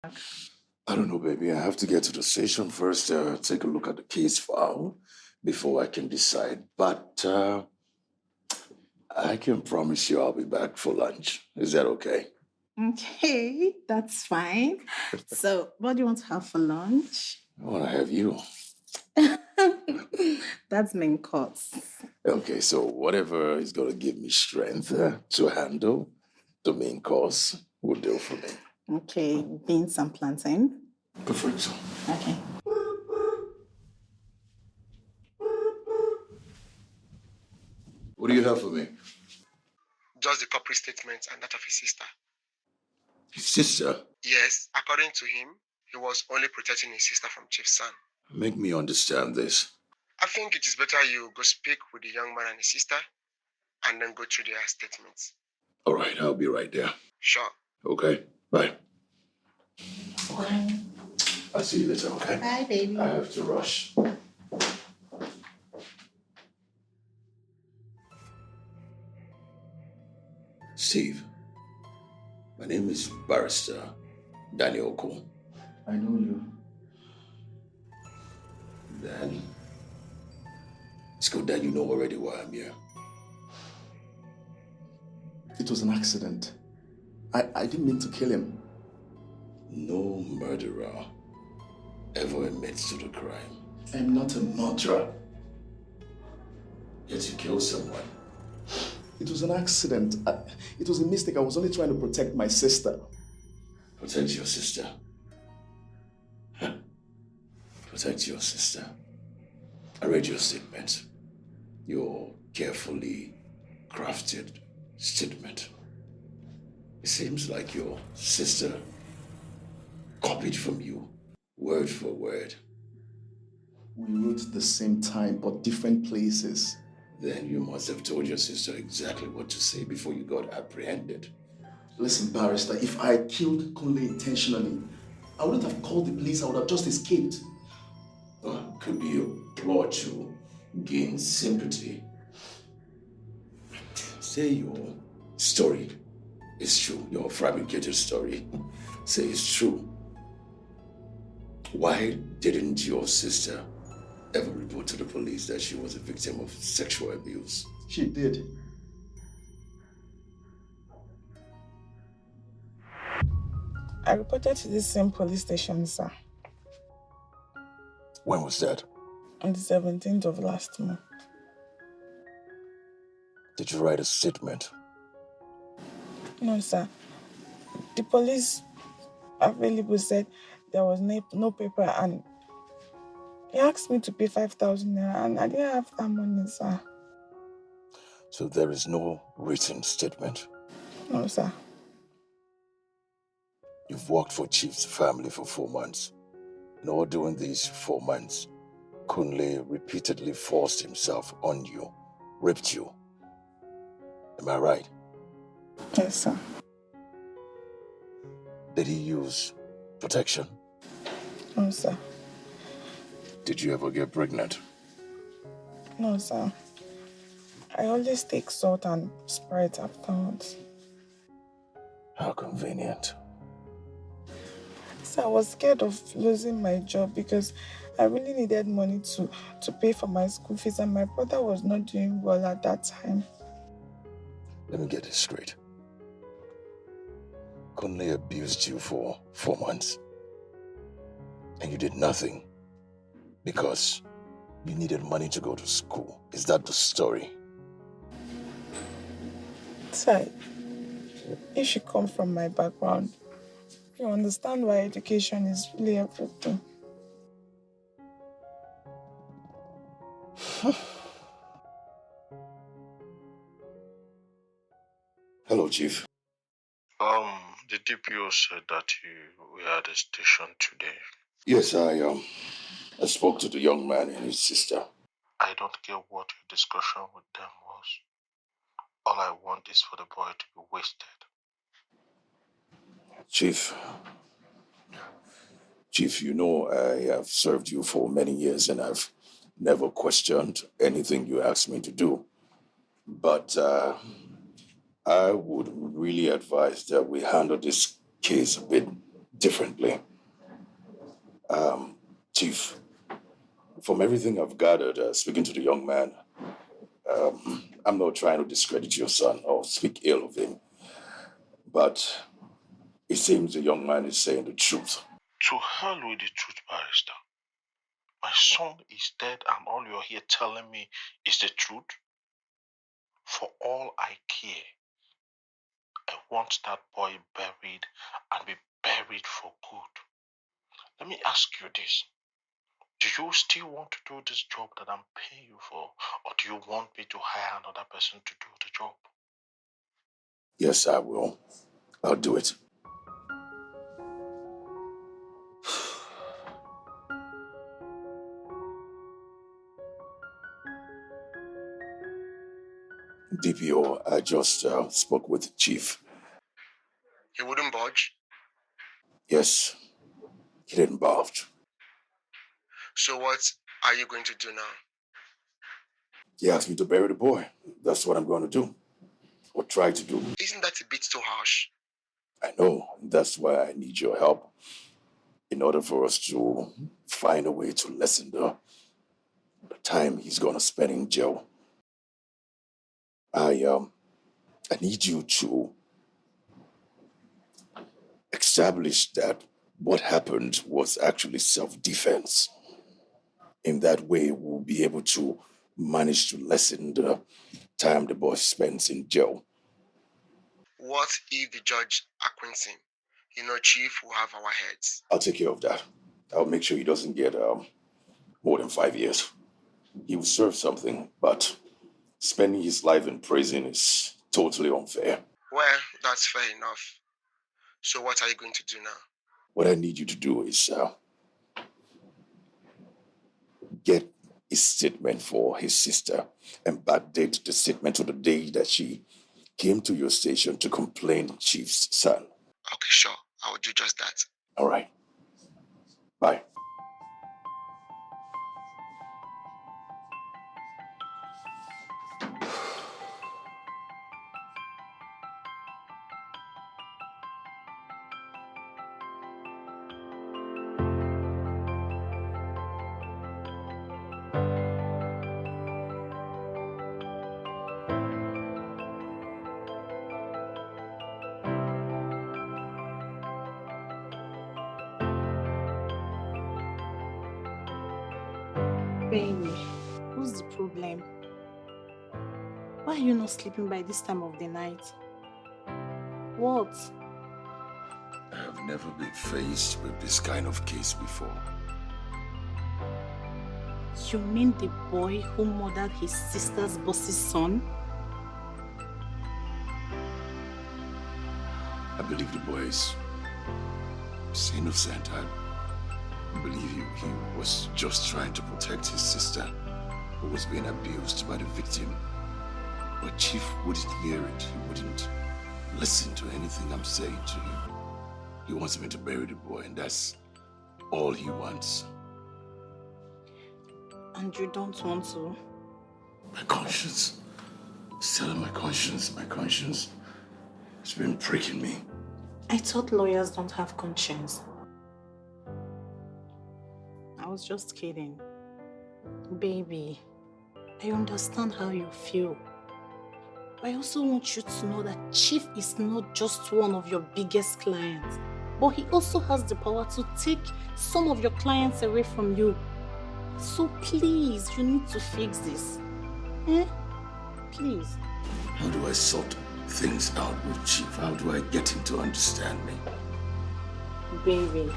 I don't know, baby. I have to get to the station first, take a look at the case file before I can decide. But I can promise you I'll be back for lunch. Is that okay? Okay, that's fine. So, what do you want to have for lunch? I want to have you. That's main course. Okay, so whatever is going to give me strength to handle the main course will do for me. Okay, beans and plantain. Perfect. Okay. What do you have for me? Just the corporate statement and that of his sister. His sister? Yes, according to him, he was only protecting his sister from Chief's son. Make me understand this. I think it is better you go speak with the young man and his sister and then go through their statements. All right, I'll be right there. Sure. Okay, bye. Bye. I'll see you later, okay? Bye, baby. I have to rush. Steve, my name is Barrister Daniel Cole. I know you. Then, it's good that you know already why I'm here. It was an accident. I didn't mean to kill him. No murderer ever admits to the crime. I'm not a murderer. Yet you killed someone. It was an accident. It was a mistake. I was only trying to protect my sister. Protect your sister. Huh. Protect your sister. I read your statement. Your carefully crafted statement. It seems like your sister copied from you, word for word. We wrote at the same time, but different places. Then you must have told your sister exactly what to say before you got apprehended. Listen, Barrister, if I killed Kunle intentionally, I wouldn't have called the police. I would have just escaped. Could be a plot to gain sympathy. Say your story is true, your fabricated story. Say it's true. Why didn't your sister ever report to the police that she was a victim of sexual abuse? She did. I reported to the same police station, sir, When was that? on the 17th of last month. Did you write a statement? No, sir. The police available said there was no paper, and he asked me to pay 5,000 naira, and I didn't have that money, sir. So there is no written statement. No, sir. You've worked for Chief's family for 4 months. And all during these 4 months, Kunle repeatedly forced himself on you, raped you. Am I right? Yes, sir. Did he use protection? No, sir. Did you ever get pregnant? No, sir. I always take salt and Sprite afterwards. How convenient. So I was scared of losing my job because I really needed money to pay for my school fees, and my brother was not doing well at that time. Let me get this straight. Kunle abused you for 4 months. And you did nothing because you needed money to go to school. Is that the story? Sir, if you come from my background, you understand why education is really everything. Hello, Chief. The DPO said that you were at the station today. Yes, I spoke to the young man and his sister. I don't care what your discussion with them was. All I want is for the boy to be wasted. Chief, you know I have served you for many years and I've never questioned anything you asked me to do. But I would really advise that we handle this case a bit differently. Chief, from everything I've gathered, speaking to the young man, I'm not trying to discredit your son or speak ill of him, but it seems the young man is saying the truth. To hell with the truth, barrister. My son is dead and all you're here telling me is the truth? For all I care, I want that boy buried and be buried for good. Let me ask you this. Do you still want to do this job that I'm paying you for? Or do you want me to hire another person to do the job? Yes, I will. I'll do it. DPO, I just spoke with the chief. He wouldn't budge. Yes, he didn't budge. So what are you going to do now? He asked me to bury the boy. That's what I'm going to do, or try to do. Isn't that a bit too harsh? I know. That's why I need your help in order for us to find a way to lessen the time he's going to spend in jail. I need you to establish that what happened was actually self-defense. In that way, we'll be able to manage to lessen the time the boy spends in jail. What if the judge acquits him? Chief will have our heads. I'll take care of that. I'll make sure he doesn't get more than 5 years. He will serve something, but spending his life in prison is totally unfair. Well, that's fair enough. So what are you going to do now? What I need you to do is get a statement for his sister and backdate the statement to the day that she came to your station to complain Chief's son. Okay, sure. I will do just that. All right. Bye. Baby, what's the problem? Why are you not sleeping by this time of the night? What? I have never been faced with this kind of case before. You mean the boy who murdered his sister's boss's son? I believe the boy is innocent. I believe he was just trying to protect his sister who was being abused by the victim. But Chief wouldn't hear it. He wouldn't listen to anything I'm saying to him. He wants me to bury the boy, and that's all he wants. And you don't want to? My conscience. Still my conscience. My conscience has been pricking me. I thought lawyers don't have conscience. I was just kidding. Baby, I understand how you feel. But I also want you to know that Chief is not just one of your biggest clients, but he also has the power to take some of your clients away from you. So please, you need to fix this. Please. How do I sort things out with Chief? How do I get him to understand me? Baby,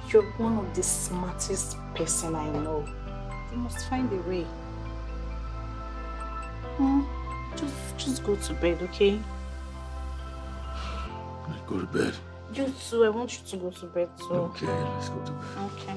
you're one of the smartest person I know. You must find a way. Just go to bed, okay? Go to bed. You too, I want you to go to bed too. Okay, let's go to bed. Okay.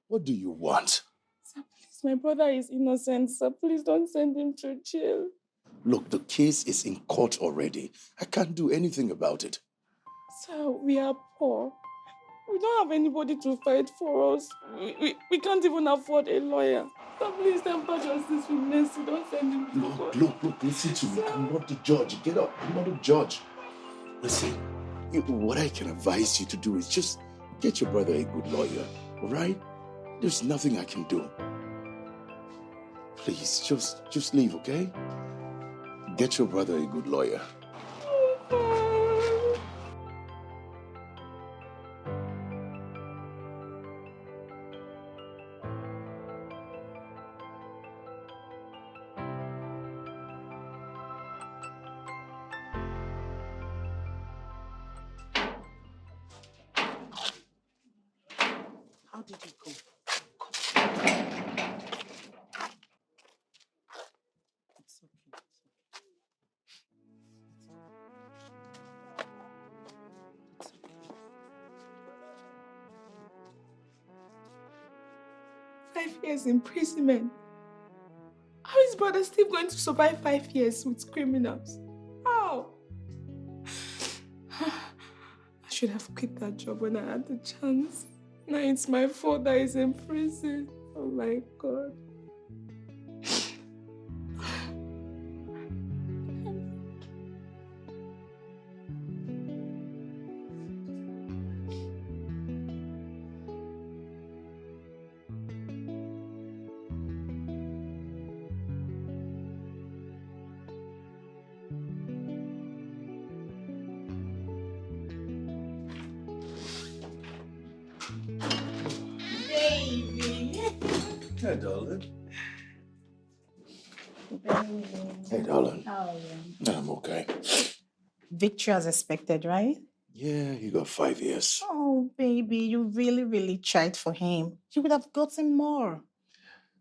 What do you want? Sir, please, my brother is innocent, sir. Please don't send him to jail. Look, the case is in court already. I can't do anything about it. Sir, we are poor. We don't have anybody to fight for us. We can't even afford a lawyer. So please temper justice with mercy. Don't send him to court. Look, listen to me. I'm not the judge. Get up. I'm not the judge. Listen, what I can advise you to do is just get your brother a good lawyer, all right? There's nothing I can do. Please, just leave, okay? Get your brother a good lawyer. How did you go? It's okay. 5 years imprisonment. How is brother Steve going to survive 5 years with criminals? How? I should have quit that job when I had the chance. Now it's my fault that he's in prison. Oh my God. Hey, darling. Baby. Hey, darling. How are you? I'm okay. Victory as expected, right? Yeah, you got 5 years. Oh, baby, you really, really tried for him. You would have gotten more.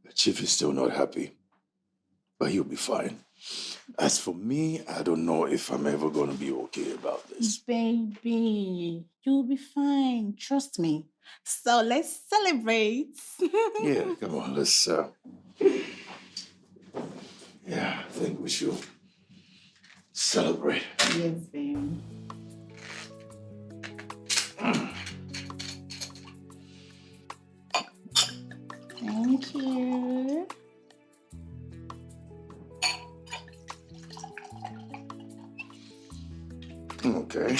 The chief is still not happy, but he'll be fine. As for me, I don't know if I'm ever going to be okay about this. Baby, you'll be fine. Trust me. So let's celebrate. Yeah, come on, let's, yeah, I think we should celebrate. Yes, baby. Thank you. Okay.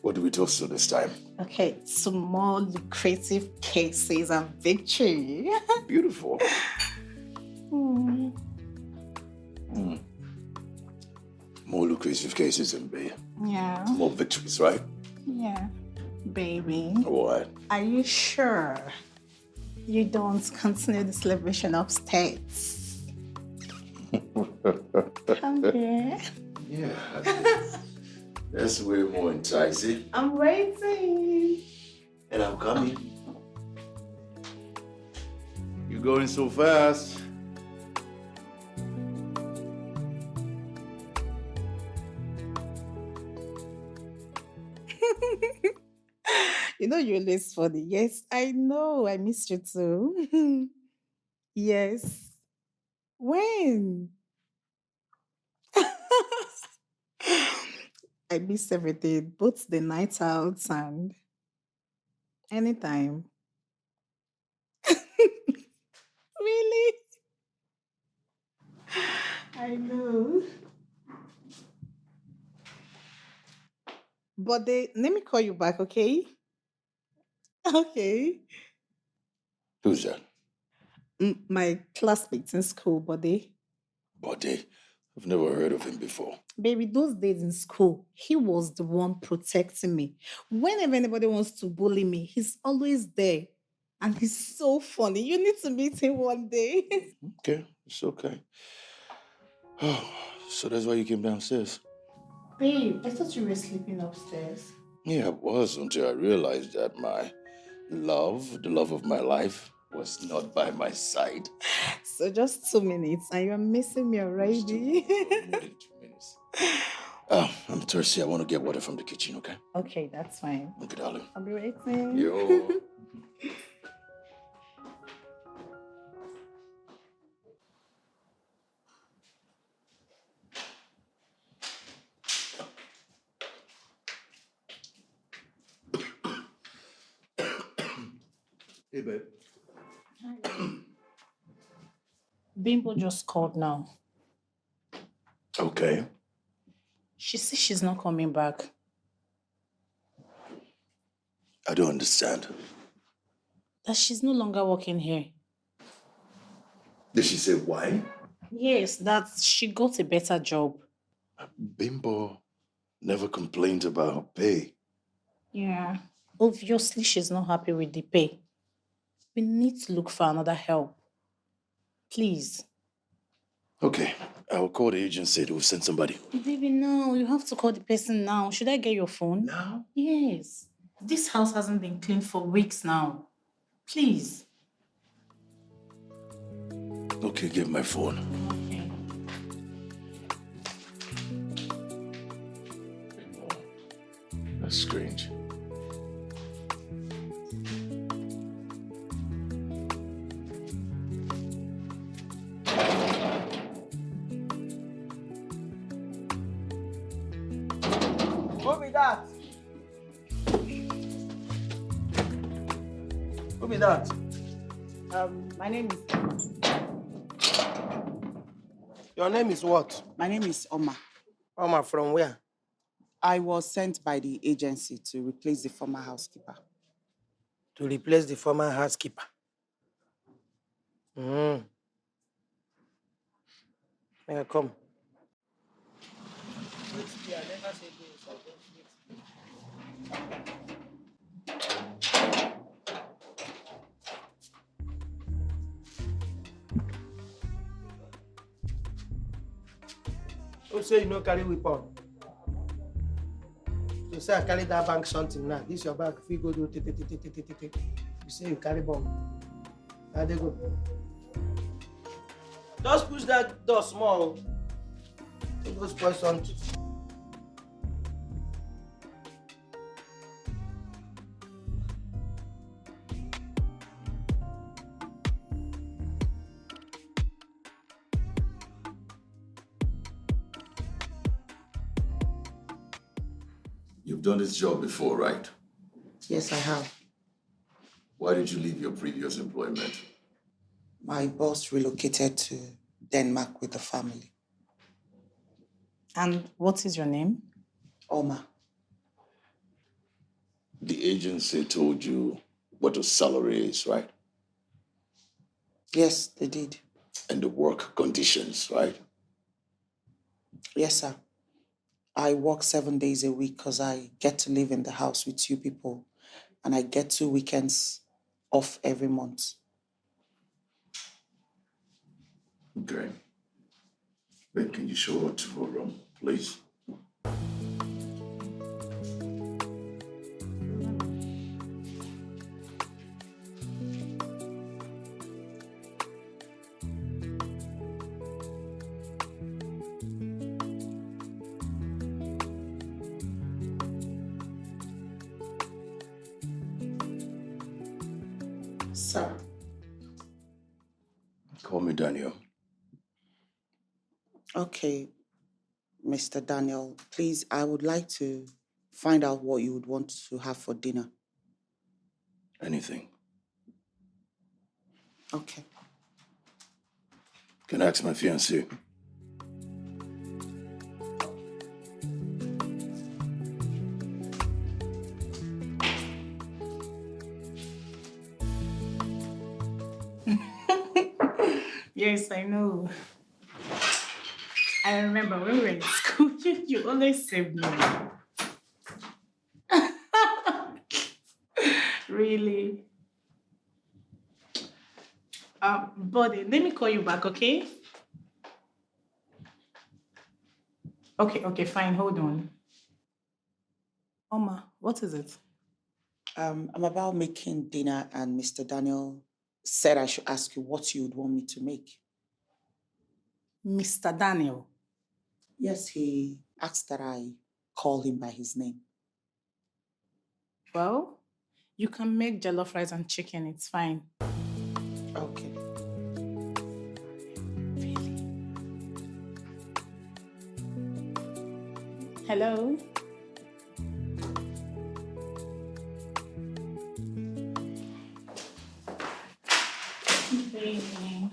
What do we toast to this time? Okay, some more lucrative cases and victory. Beautiful. Mm. More lucrative cases and Yeah, more victories, right? yeah. Baby, What? are you sure you don't continue the celebration upstairs? Come here. Yeah, that's way more enticing. I'm waiting. And I'm coming. You're going so fast. You know you're always funny. Yes, I know. I missed you too. Yes. When? I miss everything, both the night outs and anytime. Really? I know. But let me call you back, okay? Okay. Who's that? My classmates in school, buddy. Bode. I've never heard of him before. Baby, those days in school, he was the one protecting me. Whenever anybody wants to bully me, he's always there. And he's so funny. You need to meet him one day. Okay, it's okay. Oh, so that's why you came downstairs? Babe, I thought you were sleeping upstairs. Yeah, I was until I realized that my love, the love of my life, was not by my side. So just 2 minutes and you're missing me already. More than 2 minutes. I'm thirsty. I want to get water from the kitchen, okay? Okay, that's fine. Okay, darling. I'll be waiting. Yo. Hey, babe. Bimbo just called now. Okay. She says she's not coming back. I don't understand. That she's no longer working here. Did she say why? Yes, that she got a better job. Bimbo never complained about her pay. Yeah. Obviously, she's not happy with the pay. We need to look for another help. Please. Okay, I'll call the agency to send somebody. Baby, no, you have to call the person now. Should I get your phone? Now? Yes. This house hasn't been cleaned for weeks now. Please. Okay, give my phone. Okay. That's strange. Who be that? Who be that? My name is Your name is what? Oma. Oma, from where? I was sent by the agency to replace the former housekeeper. To replace the former housekeeper. May I come? Who say you no carry weapon? You say I carry that bank something now. This your bag. If you go do you say you carry bomb. How they go? Just push that door small. Don't go spoil something. You've done this job before, right? Yes, I have. Why did you leave your previous employment? My boss relocated to Denmark with the family. And what is your name? Oma. The agency told you what the salary is, right? Yes, they did. And the work conditions, right? Yes, sir. I work 7 days a week because I get to live in the house with 2 people and I get 2 weekends off every month. Okay. Then can you show her to her room, please? Sir. Call me Daniel. Okay, Mr. Daniel, please, I would like to find out what you would want to have for dinner. Anything. Okay. Can I ask my fiancée? Yes, I know. I remember when we were in school, you always saved me. Really? Buddy, let me call you back, okay? Okay, fine, hold on. Oma, what is it? I'm about making dinner and Mr. Daniel said I should ask you what you would want me to make. Mr. Daniel. Yes, he asked that I call him by his name. Well, you can make jollof rice and chicken, it's fine. Okay. Hello? evening.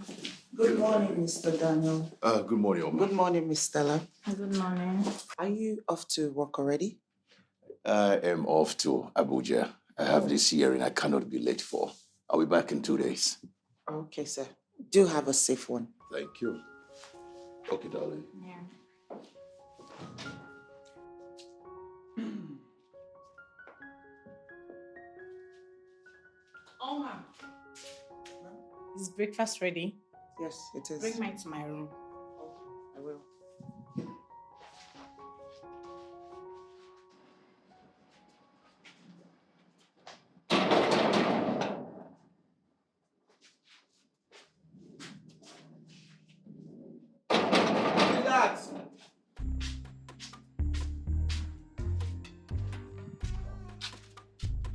Good morning, Mr. Daniel. Good morning, Oma. Good morning, Miss Stella. Good morning. Are you off to work already? I am off to Abuja. I have this hearing I cannot be late for. I'll be back in 2 days. Okay, sir. Do have a safe one. Thank you. Okay, darling. Yeah. Oma, is breakfast ready? Yes, it is. Bring mine to my room. I will.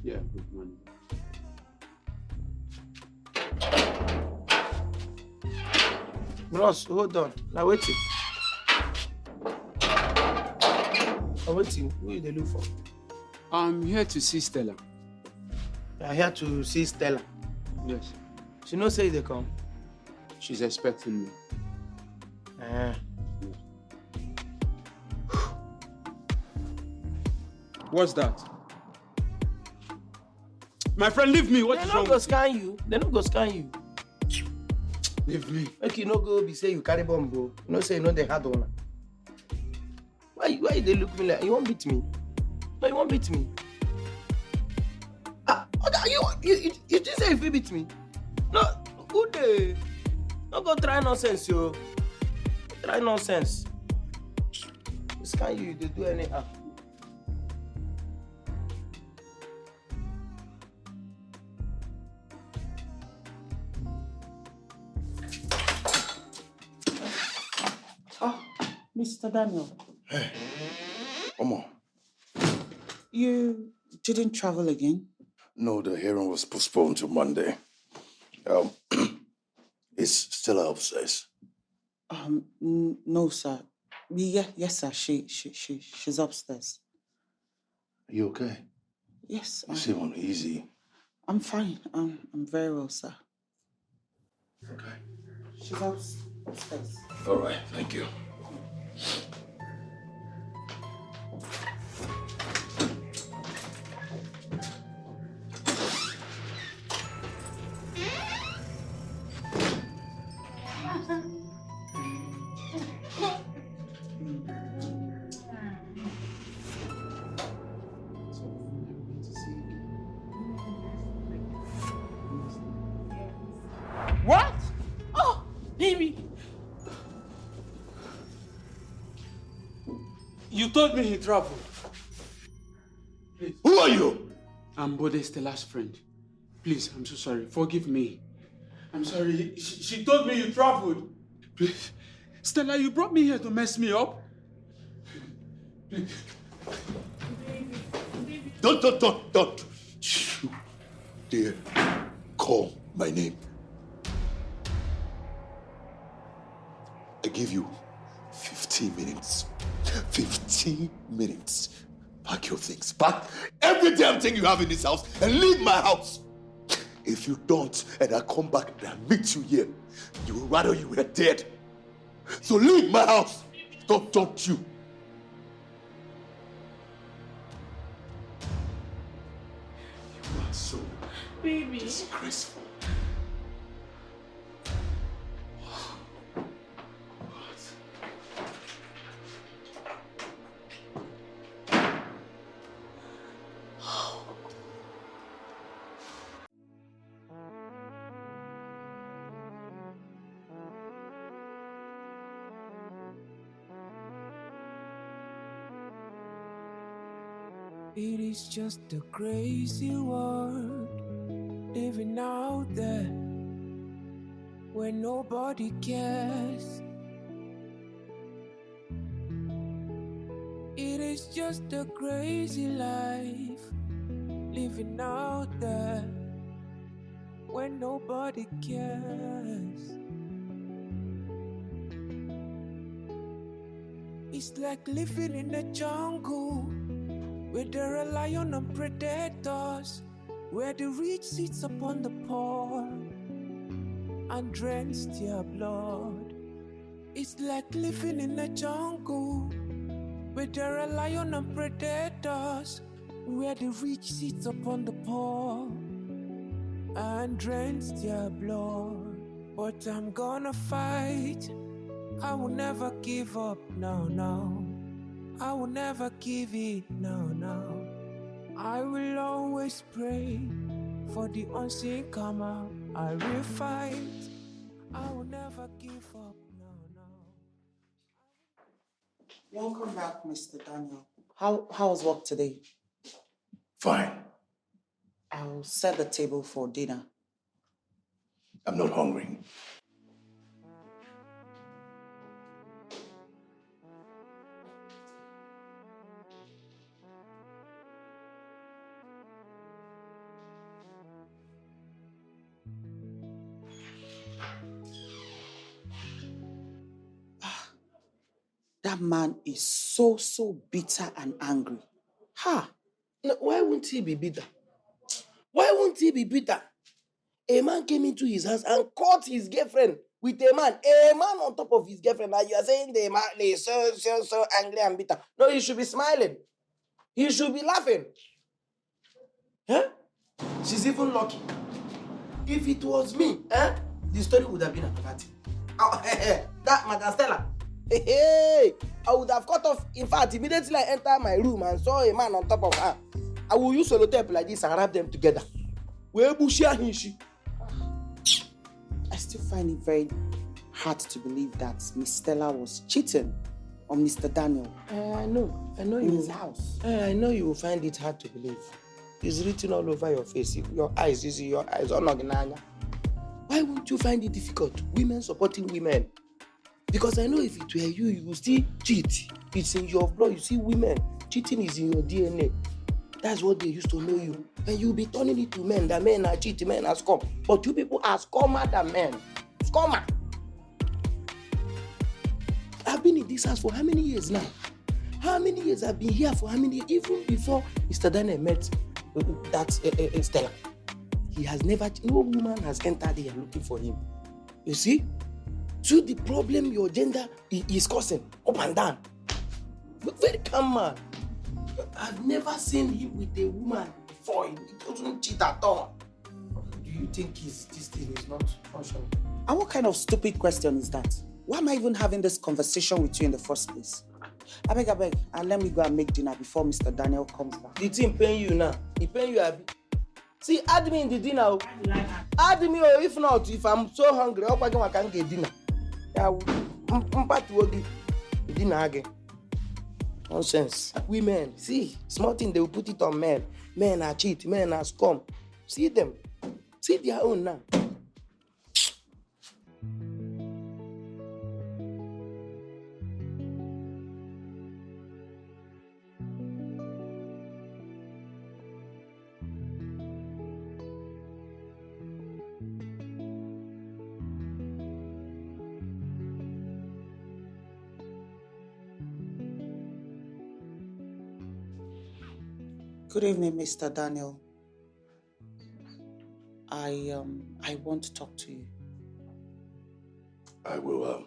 Yeah, good morning. Bros, hold on. Now waiting. I'm waiting. Who you dey look for? I'm here to see Stella. I'm here to see Stella. Yes. She no say they come. She's expecting me. What's that? My friend, leave me. What They is no wrong go with you? scan you. They no go scan you. Leave me. Make you no go be say you carry bomb, bro. You know say you know they hard one. Why they look me like you won't beat me? No, you won't beat me. You just say if you beat me. No, who they? No go try nonsense, yo. Try nonsense. Scan you, they do anyhow. Oh, Mr. Daniel. Hey, Oma. You didn't travel again? No, the hearing was postponed to Monday. Is Stella upstairs? No, sir. Yes, sir. She's upstairs. Are you okay? Yes. You seem uneasy. I'm fine. I'm very well, sir. Okay. She's upstairs. All right, thank you. What? Oh, baby. You told me he traveled. Please. Who are you? I'm Bode Stella's friend. Please, I'm so sorry. Forgive me. I'm sorry. She told me you traveled. Please. Stella, you brought me here to mess me up? Please. Don't. You dare call my name. I give you 15 minutes. 15 minutes. Pack your things. Pack every damn thing you have in this house and leave my house. If you don't, and I come back and I meet you here, you would rather you were dead. So leave my house. Don't you. You are so disgraceful. It is just a crazy world living out there where nobody cares. It is just a crazy life living out there where nobody cares. It's like living in a jungle where there are lions and predators, where the rich sits upon the poor. and drenched their blood. It's like living in a jungle where there are lions and predators, where the rich sit upon the poor and drenched their blood. But I'm gonna fight. I will never give up, no, no. I will never give it, no, no. I will always pray for the unseen come out. I will fight. I will never give up, no, no. Welcome back, Mr. Daniel. How was work today? Fine. I'll set the table for dinner. I'm not hungry. That man is so bitter and angry. Ha! No, why won't he be bitter? Why won't he be bitter? A man came into his house and caught his girlfriend with a man on top of his girlfriend. And you are saying the man is so angry and bitter. No, he should be smiling. He should be laughing. Huh? She's even lucky. If it was me, the story would have been a party. That Madam Stella. Hey, I would have cut off. In fact, immediately I entered my room and saw a man on top of her, I will use sellotape like this and wrap them together. I still find it very hard to believe that Miss Stella was cheating on Mr. Daniel. I know in his house. I know you will find it hard to believe. It's written all over your face, your eyes. You see your eyes. Why won't you find it difficult? Women supporting women. Because I know if it were you, you will still cheat. It's in your blood. You see, women, cheating is in your DNA. That's what they used to know you. And you'll be turning it to men, that men are cheating, men are scum. But you people are scummer than men. Scummer. I've been in this house for how many years now? How many years? I've been here for how many years? Even before Mr. Daniel met that Stella. He has never, no woman has entered here looking for him. You see? So the problem your gender is causing, up and down. Very calm man. I've never seen him with a woman before. He doesn't cheat at all. Do you think this thing is not functional? And what kind of stupid question is that? Why am I even having this conversation with you in the first place? I beg, and let me go and make dinner before Mr. Daniel comes back. The thing paying you now. He paying you, Abby. See, add me in the dinner. Add me, or if not, if I'm so hungry, I can't get dinner. Dinner again. Nonsense. Women, see, small thing, they will put it on men. Men are cheat, men are scum. See them. See their own now. Good evening, Mr. Daniel. I want to talk to you. I will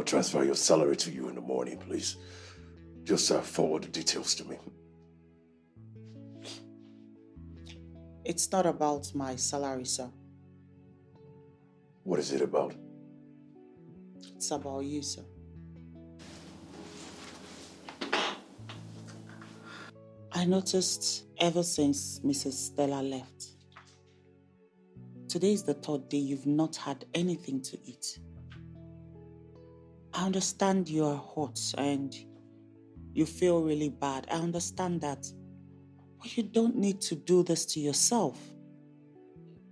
transfer your salary to you in the morning, please. Just forward the details to me. It's not about my salary, sir. What is it about? It's about you, sir. I noticed ever since Mrs. Stella left, today is the third day you've not had anything to eat. I understand you are hot and you feel really bad. I understand that. But you don't need to do this to yourself.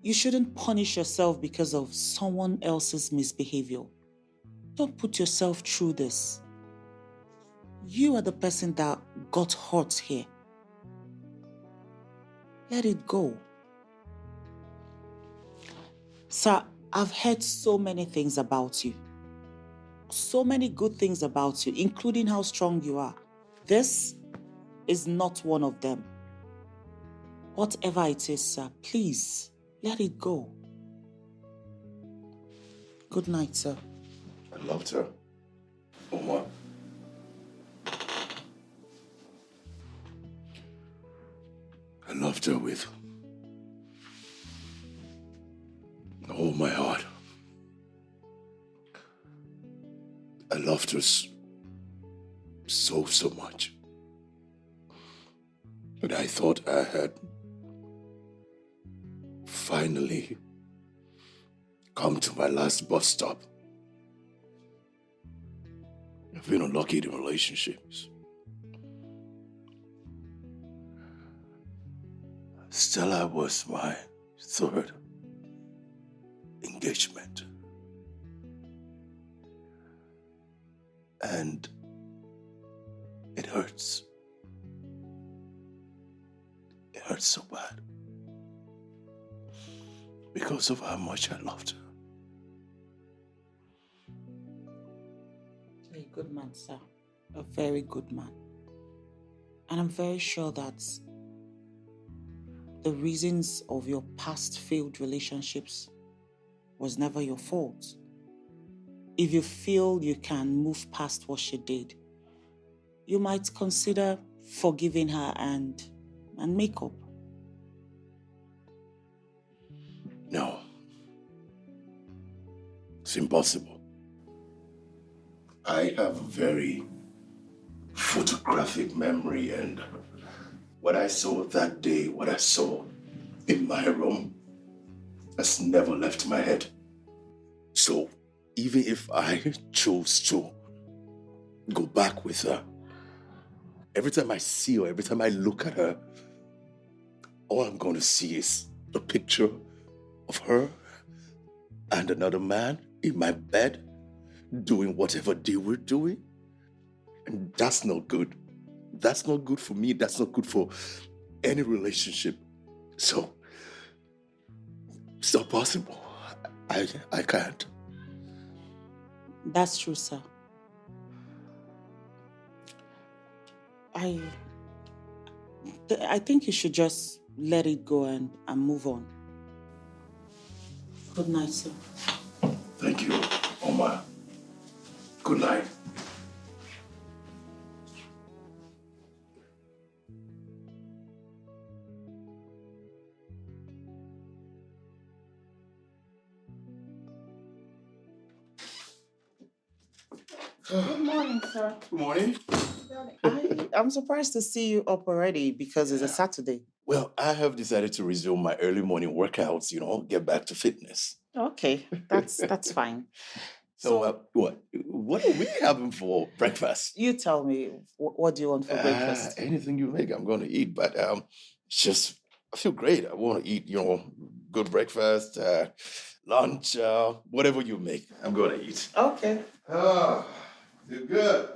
You shouldn't punish yourself because of someone else's misbehavior. Don't put yourself through this. You are the person that got hurt here. Let it go. Sir, I've heard so many things about you. So many good things about you, including how strong you are. This is not one of them. Whatever it is, sir, please, let it go. Good night, sir. I loved her. Oma. I loved her with all my heart. I loved her so much. And I thought I had finally come to my last bus stop. I've been unlucky in relationships. Stella was my third engagement. And it hurts. It hurts so bad. Because of how much I loved her. You're a good man, sir. A very good man. And I'm very sure that the reasons of your past failed relationships was never your fault. If you feel you can move past what she did, you might consider forgiving her and make up. No. It's impossible. I have a very photographic memory, and what I saw that day, what I saw in my room, has never left my head. So even if I chose to go back with her, every time I see her, every time I look at her, all I'm going to see is a picture of her and another man in my bed doing whatever they were doing. And that's not good. That's not good for me. That's not good for any relationship. So, it's not possible. I can't. That's true, sir. I think you should just let it go and move on. Good night, sir. Thank you, Oma. Good night. Good morning, sir. Good morning. I'm surprised to see you up already because it's a Saturday. Well, I have decided to resume my early morning workouts, get back to fitness. Okay, that's fine. So, what are we having for breakfast? You tell me, what do you want for breakfast? Anything you make, I'm going to eat. But just, I feel great. I want to eat, good breakfast, lunch, whatever you make, I'm going to eat. Okay. Oh, you're good.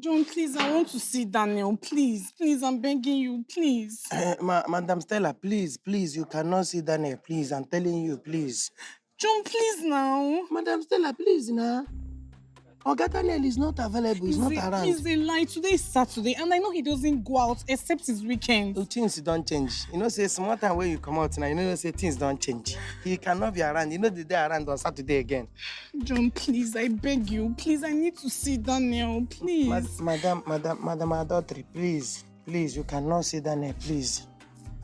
John, please, I want to see Daniel. Please, I'm begging you, please. Madam Stella, please, you cannot see Daniel, please. I'm telling you, please. John, please now. Madam Stella, please now. Oga Daniel is not available. He's not around. It's a lie. Today is Saturday, and I know he doesn't go out except his weekend. Things don't change. Say small time when you come out now, say things don't change. He cannot be around. The day around on Saturday again. John, please, I beg you. Please, I need to see Daniel, please. Madam adultery, please, you cannot see Daniel, please.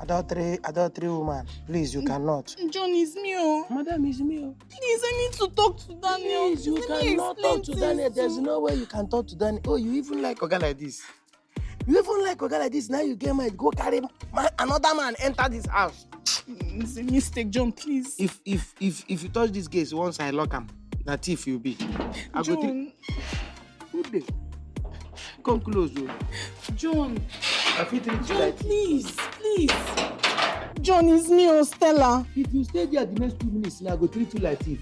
Adultery woman, please, you cannot. John, is me, oh. Madam, is me, oh. Please, I need to talk to Daniel. Please, you cannot talk to Daniel. There's no way you can talk to Daniel. Oh, you even like Oga like this. Now you get mad. Go carry another man enter this house. It's a mistake, John, please. If you touch this case once, I lock him. That if you be. John. Good day. Come close, oh. John. I feel treat you John, like please. John, is me or Stella. If you stay there the next 2 minutes, now I go treat you like thief.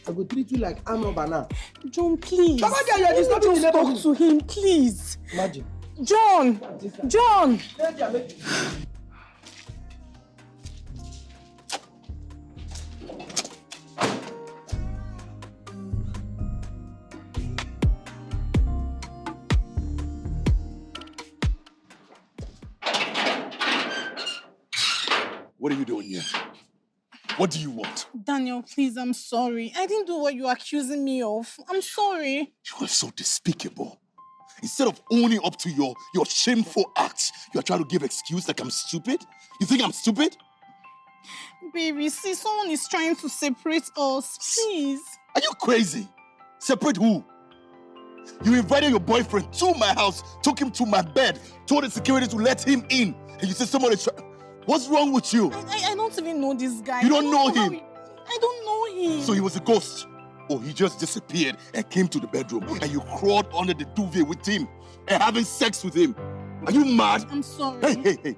I go treat you like I'm not banana. John, please. Baba, you are disturbing the Just talk neighborhood. to him, please. Imagine. John! John! What are you doing here? What do you want? Daniel, please, I'm sorry. I didn't do what you're accusing me of. I'm sorry. You are so despicable. Instead of owning up to your shameful acts, you are trying to give excuse like I'm stupid? You think I'm stupid? Baby, see, someone is trying to separate us. Please. Are you crazy? Separate who? You invited your boyfriend to my house, took him to my bed, told the security to let him in, and you said someone is trying... What's wrong with you? I don't even know this guy. You don't know him? I don't know him. So he was a ghost? Or he just disappeared and came to the bedroom and you crawled under the duvet with him and having sex with him? Are you mad? I'm sorry. Hey.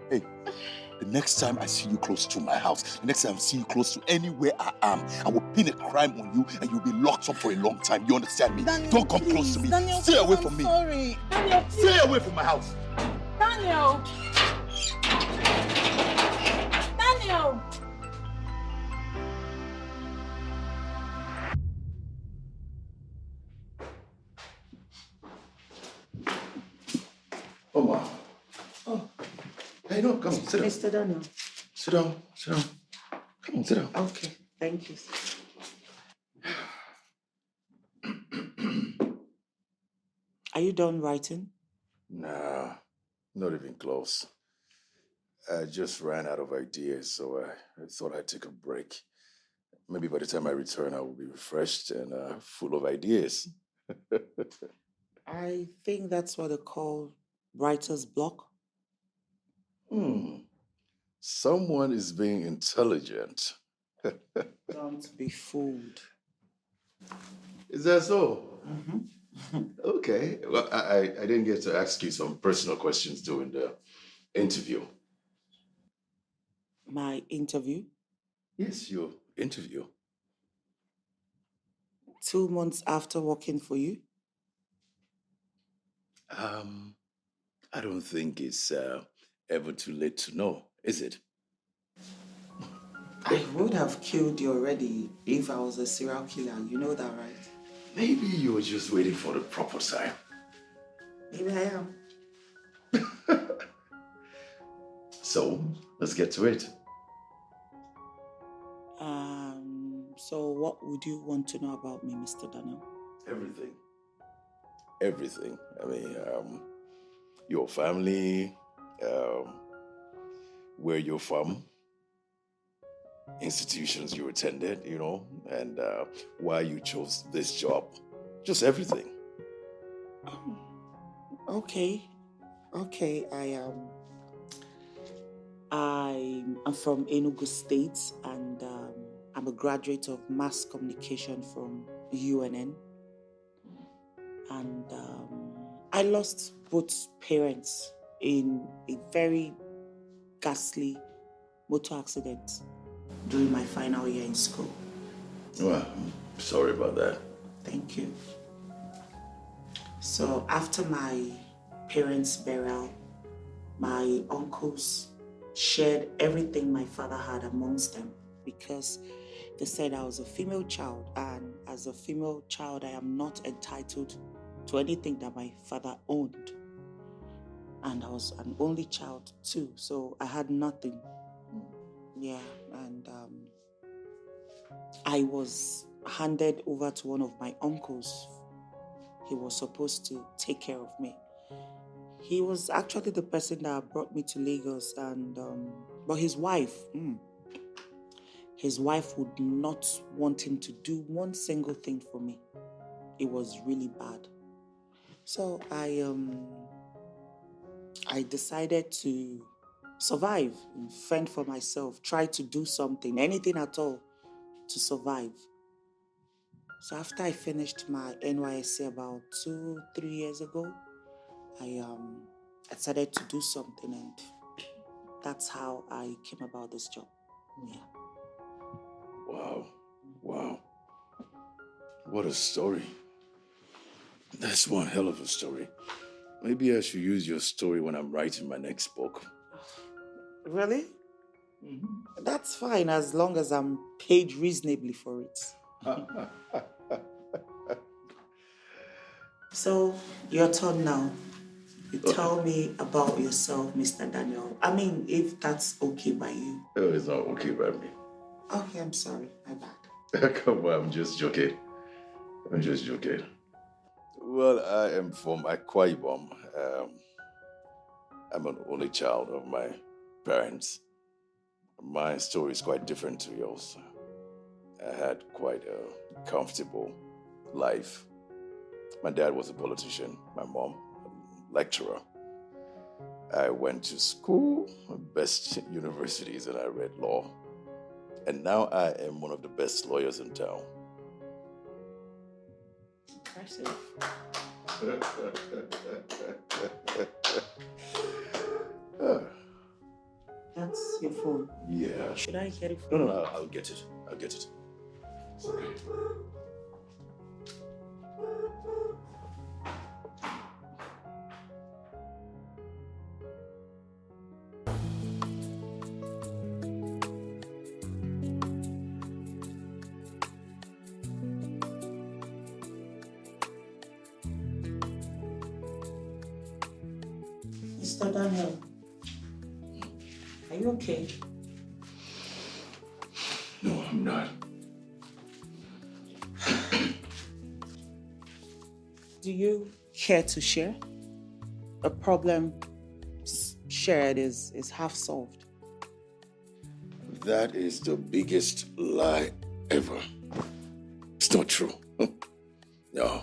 The next time I see you close to my house, the next time I see you close to anywhere I am, I will pin a crime on you and you'll be locked up for a long time. You understand me? Daniel, don't come close to me. Stay away from me. Sorry. Daniel, please. Stay away from my house. Daniel! Daniel! Oma. Oh. Hey, no, come on, sit down. Mr. Daniel. Sit down. Come on, sit down. Okay, thank you. Are you done writing? Nah, not even close. I just ran out of ideas, so I thought I'd take a break. Maybe by the time I return, I will be refreshed and full of ideas. I think that's what they call writer's block. Someone is being intelligent. Don't be fooled. Is that so? Okay. Well, I didn't get to ask you some personal questions during the interview. My interview? Yes, your interview. 2 months after working for you? I don't think it's ever too late to know, is it? I would have killed you already if I was a serial killer. You know that, right? Maybe you were just waiting for the proper time. Maybe I am. So, let's get to it. So what would you want to know about me, Mr. Daniel? Everything. I mean, your family, where you're from, institutions you attended, and why you chose this job. Just everything. Okay. I'm from Enugu State, and I'm a graduate of mass communication from UNN. And I lost both parents in a very ghastly motor accident during my final year in school. Well, I'm sorry about that. Thank you. So after my parents' burial, my uncles shared everything my father had amongst them because they said I was a female child, and as a female child, I am not entitled to anything that my father owned. And I was an only child too, so I had nothing. Yeah, and I was handed over to one of my uncles. He was supposed to take care of me. He was actually the person that brought me to Lagos, and but his wife would not want him to do one single thing for me. It was really bad. So I decided to survive, fend for myself, try to do something, anything at all to survive. So after I finished my NYSC about 2-3 years ago, I decided to do something, and that's how I came about this job. Yeah. Wow. What a story. That's one hell of a story. Maybe I should use your story when I'm writing my next book. Really? That's fine as long as I'm paid reasonably for it. So, your turn now. You tell me about yourself, Mr. Daniel. I mean, if that's okay by you. Oh, it's not okay by me. Okay, I'm sorry. My bad. Come on, I'm just joking. Well, I am from Akwa Ibom. I'm an only child of my parents. My story is quite different to yours. I had quite a comfortable life. My dad was a politician, my mom, a lecturer. I went to school, best universities, and I read law. And now I am one of the best lawyers in town. Impressive. That's your phone. Yeah. Should I get it for you? No, I'll get it. It's okay. Mr. Daniel, are you okay? No, I'm not. Do you care to share? A problem shared is half solved. That is the biggest lie ever. It's not true. No.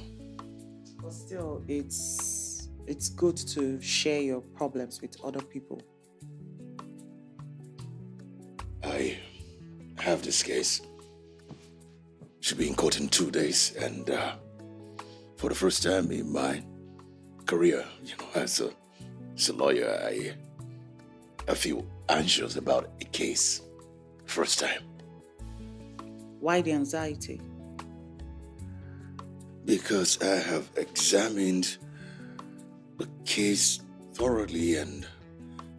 But still, it's good to share your problems with other people. I have this case. Should be in court in 2 days, and for the first time in my career, as a lawyer, I feel anxious about a case. First time. Why the anxiety? Because I have examined the case thoroughly, and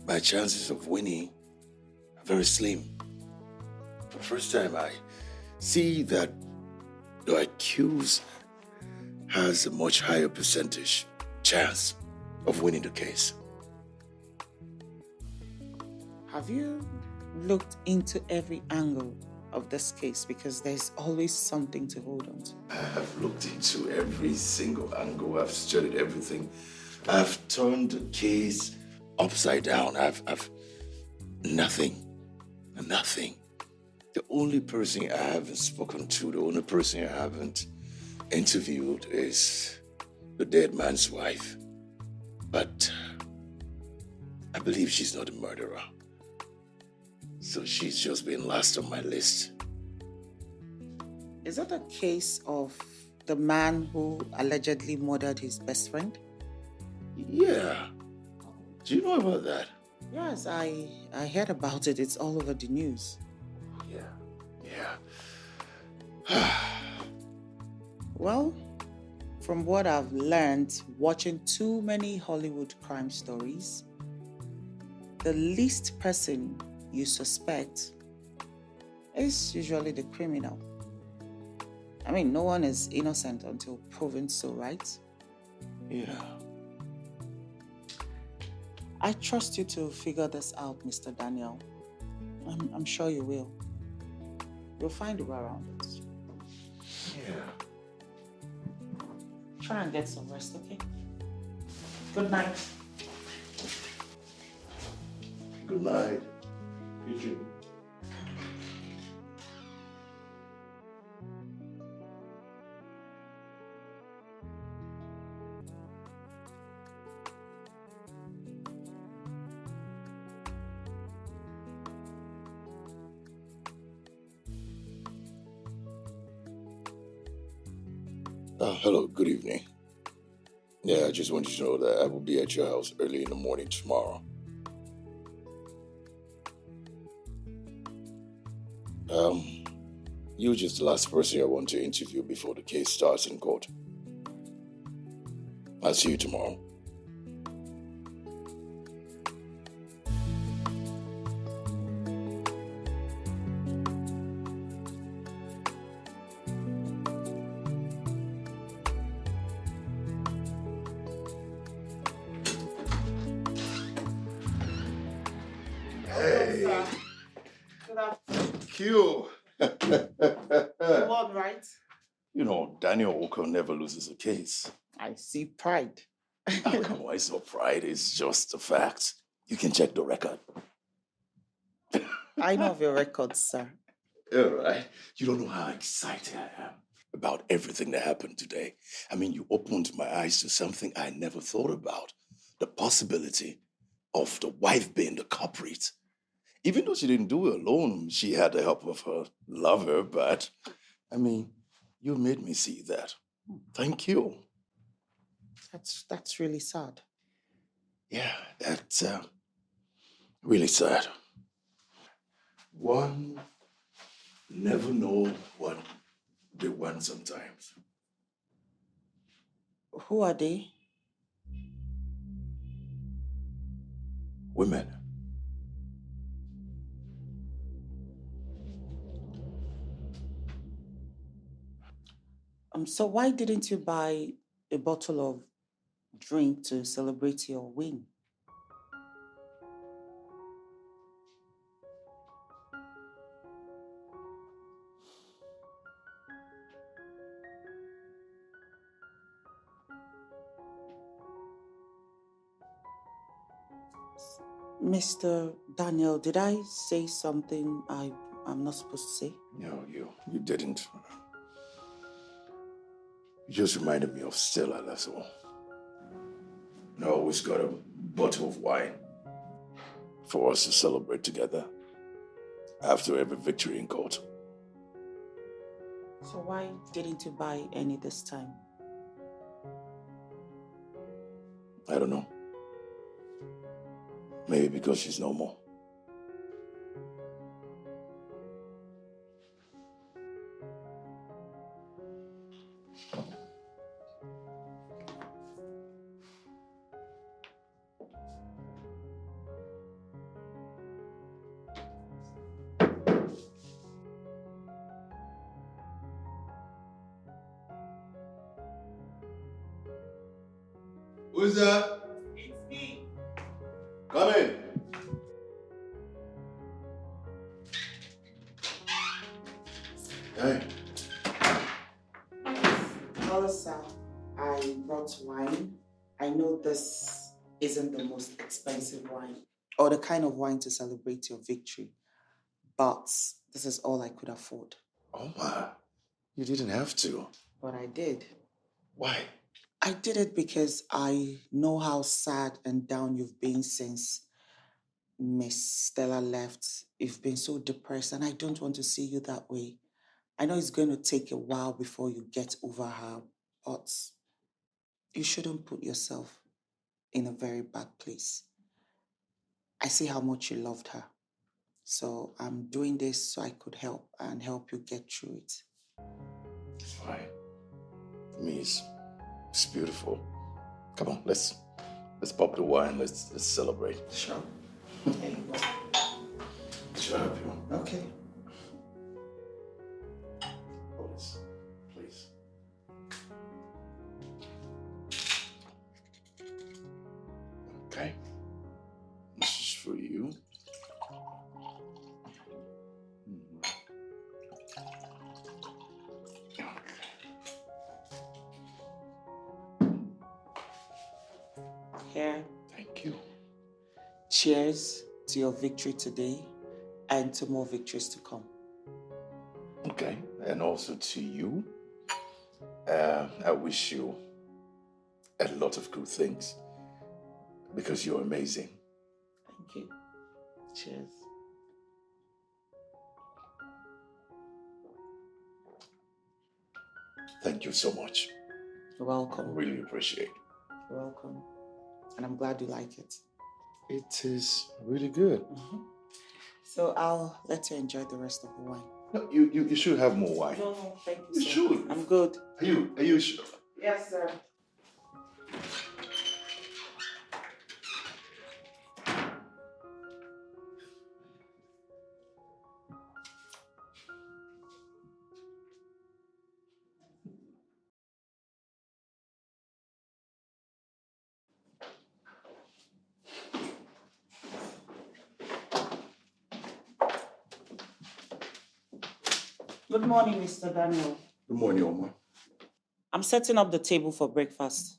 my chances of winning are very slim. For the first time, I see that the accused has a much higher percentage chance of winning the case. Have you looked into every angle of this case? Because there's always something to hold on to. I have looked into every single angle. I've studied everything. I've turned the case upside down. I've nothing. The only person I haven't spoken to, the only person I haven't interviewed is the dead man's wife. But I believe she's not a murderer. So she's just been last on my list. Is that a case of the man who allegedly murdered his best friend? Yeah. Do you know about that? Yes, I heard about it. It's all over the news. Yeah. Well, from what I've learned watching too many Hollywood crime stories, the least person you suspect is usually the criminal. I mean, no one is innocent until proven so, right? Yeah. I trust you to figure this out, Mr. Daniel. I'm sure you will. You'll find a way around it. Yeah. Try and get some rest, okay? Good night. Good night. You too. Hello, good evening. Yeah, I just wanted you to know that I will be at your house early in the morning tomorrow. You're just the last person I want to interview before the case starts in court. I'll see you tomorrow. Hey. Q. The one, right? You know, Daniel Oko never loses a case. I see pride. Oh, come on, it's no pride. It's just a fact. You can check the record. I know of your records, sir. All right. You don't know how excited I am about everything that happened today. I mean, you opened my eyes to something I never thought about. The possibility of the wife being the culprit. Even though she didn't do it alone, she had the help of her lover, but I mean, you made me see that. Thank you. That's really sad. Yeah, that's really sad. One never know what they want sometimes. Who are they? Women. So why didn't you buy a bottle of drink to celebrate your win? Mr. Daniel, did I say something I'm not supposed to say? No, you didn't. You just reminded me of Stella, that's all. I always got a bottle of wine for us to celebrate together after every victory in court. So why didn't you buy any this time? I don't know. Maybe because she's no more. Who's that? It's me. Come in. Hey. Hello, sir. I brought wine. I know this isn't the most expensive wine or the kind of wine to celebrate your victory, but this is all I could afford. Oh my, you didn't have to. But I did. Why? I did it because I know how sad and down you've been since Miss Stella left. You've been so depressed, and I don't want to see you that way. I know it's going to take a while before you get over her, but you shouldn't put yourself in a very bad place. I see how much you loved her. So I'm doing this so I could help and help you get through it. It's fine. For me, it's beautiful. Come on, let's pop the wine. Let's celebrate. Sure. There you go. Shut up, you. Okay. Please. Okay. This is for you. Here. Thank you. Cheers to your victory today and to more victories to come. Okay, and also to you. I wish you a lot of good things because you're amazing. Thank you. Cheers. Thank you so much. You're welcome. I really appreciate it. You're welcome. And I'm glad you like it. It is really good. So I'll let you enjoy the rest of the wine. No, you should have more wine. No, thank you, You sir. should. I'm good. Are you sure? Yes, sir. Good morning, Mr. Daniel. Good morning, Oma. I'm setting up the table for breakfast.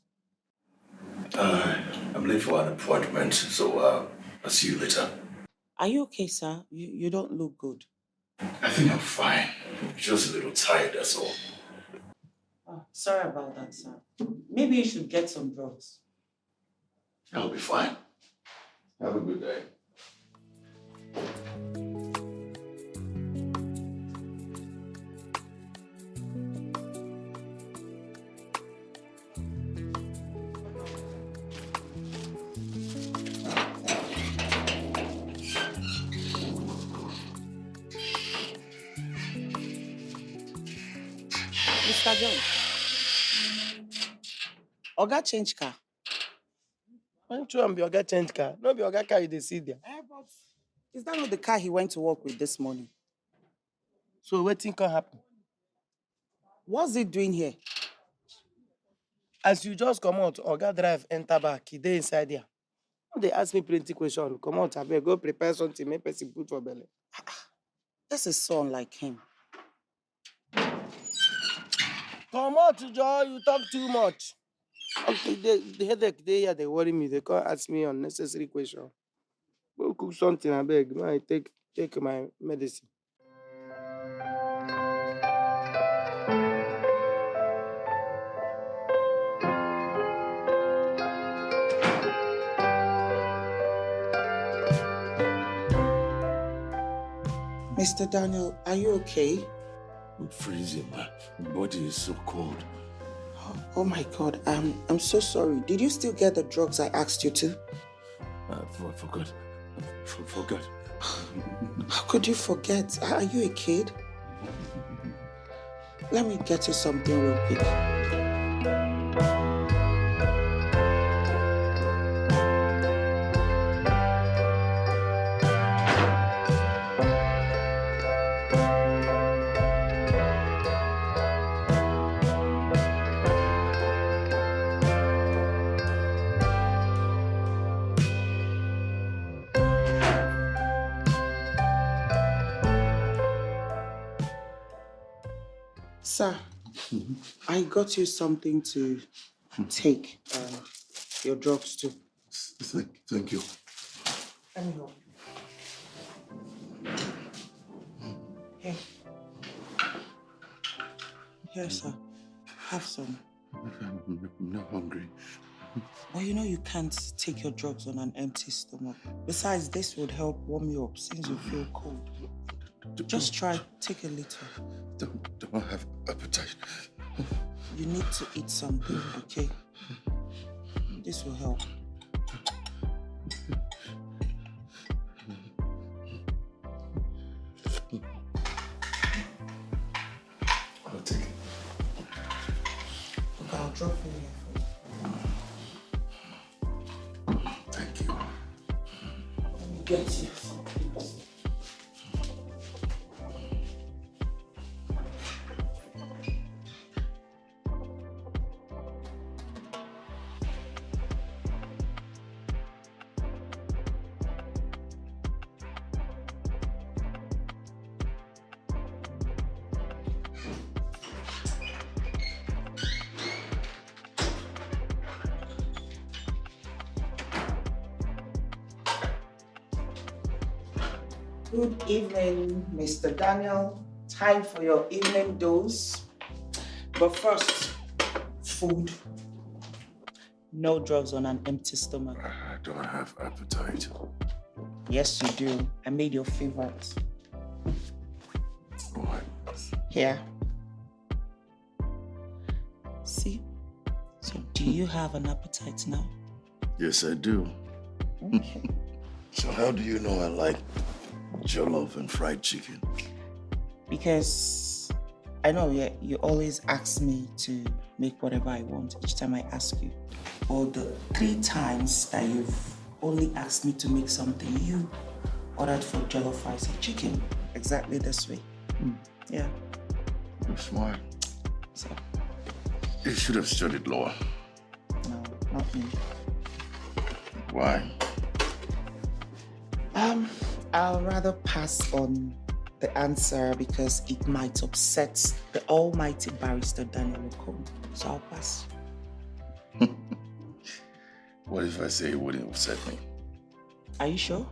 I'm late for an appointment, so I'll see you later. Are you okay, sir? You don't look good. I think I'm fine. Just a little tired, that's all. Oh, sorry about that, sir. Maybe you should get some drugs. I'll be fine. Have a good day. Mr. John. Oga change car. Why don't you and be Oga change car? No be Oga car you dey see there. But is that not the car he went to work with this morning? So wetin can happen? What's he doing here? As you just come out, Oga drive enter back, he dey inside there. They ask me plenty questions. Come out, abeg, go prepare something, make person put for belly. This is so unlike him. Come out, Joe, you talk too much. Okay, the headache they here, they worry me. They can't ask me unnecessary questions. Go cook something, abeg. No, I take my medicine. Mr. Daniel, are you okay? I'm freezing. My body is so cold. Oh my God, I'm so sorry. Did you still get the drugs I asked you to? I forgot. Forgot. How could you forget? Are you a kid? Let me get you something real quick. Sir, I got you something to take your drugs too. Thank you. Let me help you. Here. Here, sir. Have some. I'm not hungry. Well, you know you can't take your drugs on an empty stomach. Besides, this would help warm you up since you feel cold. Just try, take a little. Don't have appetite. You need to eat something, okay? This will help. I'll take it. Okay, I'll drop in here for you. Thank you. Let me get you something. Good evening, Mr. Daniel. Time for your evening dose. But first, food. No drugs on an empty stomach. I don't have appetite. Yes, you do. I made your favorite. What? Here. See? So do you have an appetite now? Yes, I do. Okay. So how do you know I like jollof and fried chicken? Because I know you always ask me to make whatever I want each time I ask you. Or the 3 times that you've only asked me to make something, you ordered for jollof rice and chicken. Exactly this way. Yeah. You're smart. So, You should have studied law. no, not me. Why? I'll rather pass on the answer because it might upset the almighty barrister Daniel Okon. So I'll pass. What if I say it wouldn't upset me? Are you sure?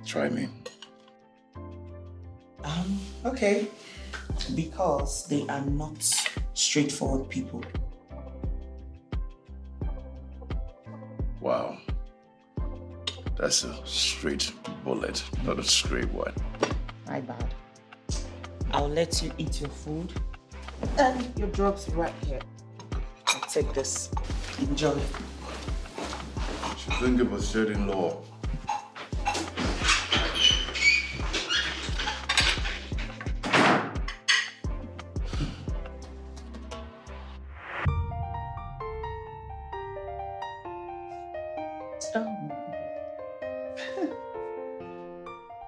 Try me. Okay. Because they are not straightforward people. Wow. That's a straight bullet, not a straight one. My bad. I'll let you eat your food. And your drugs right here. I'll take this. Enjoy. You should think about studying law.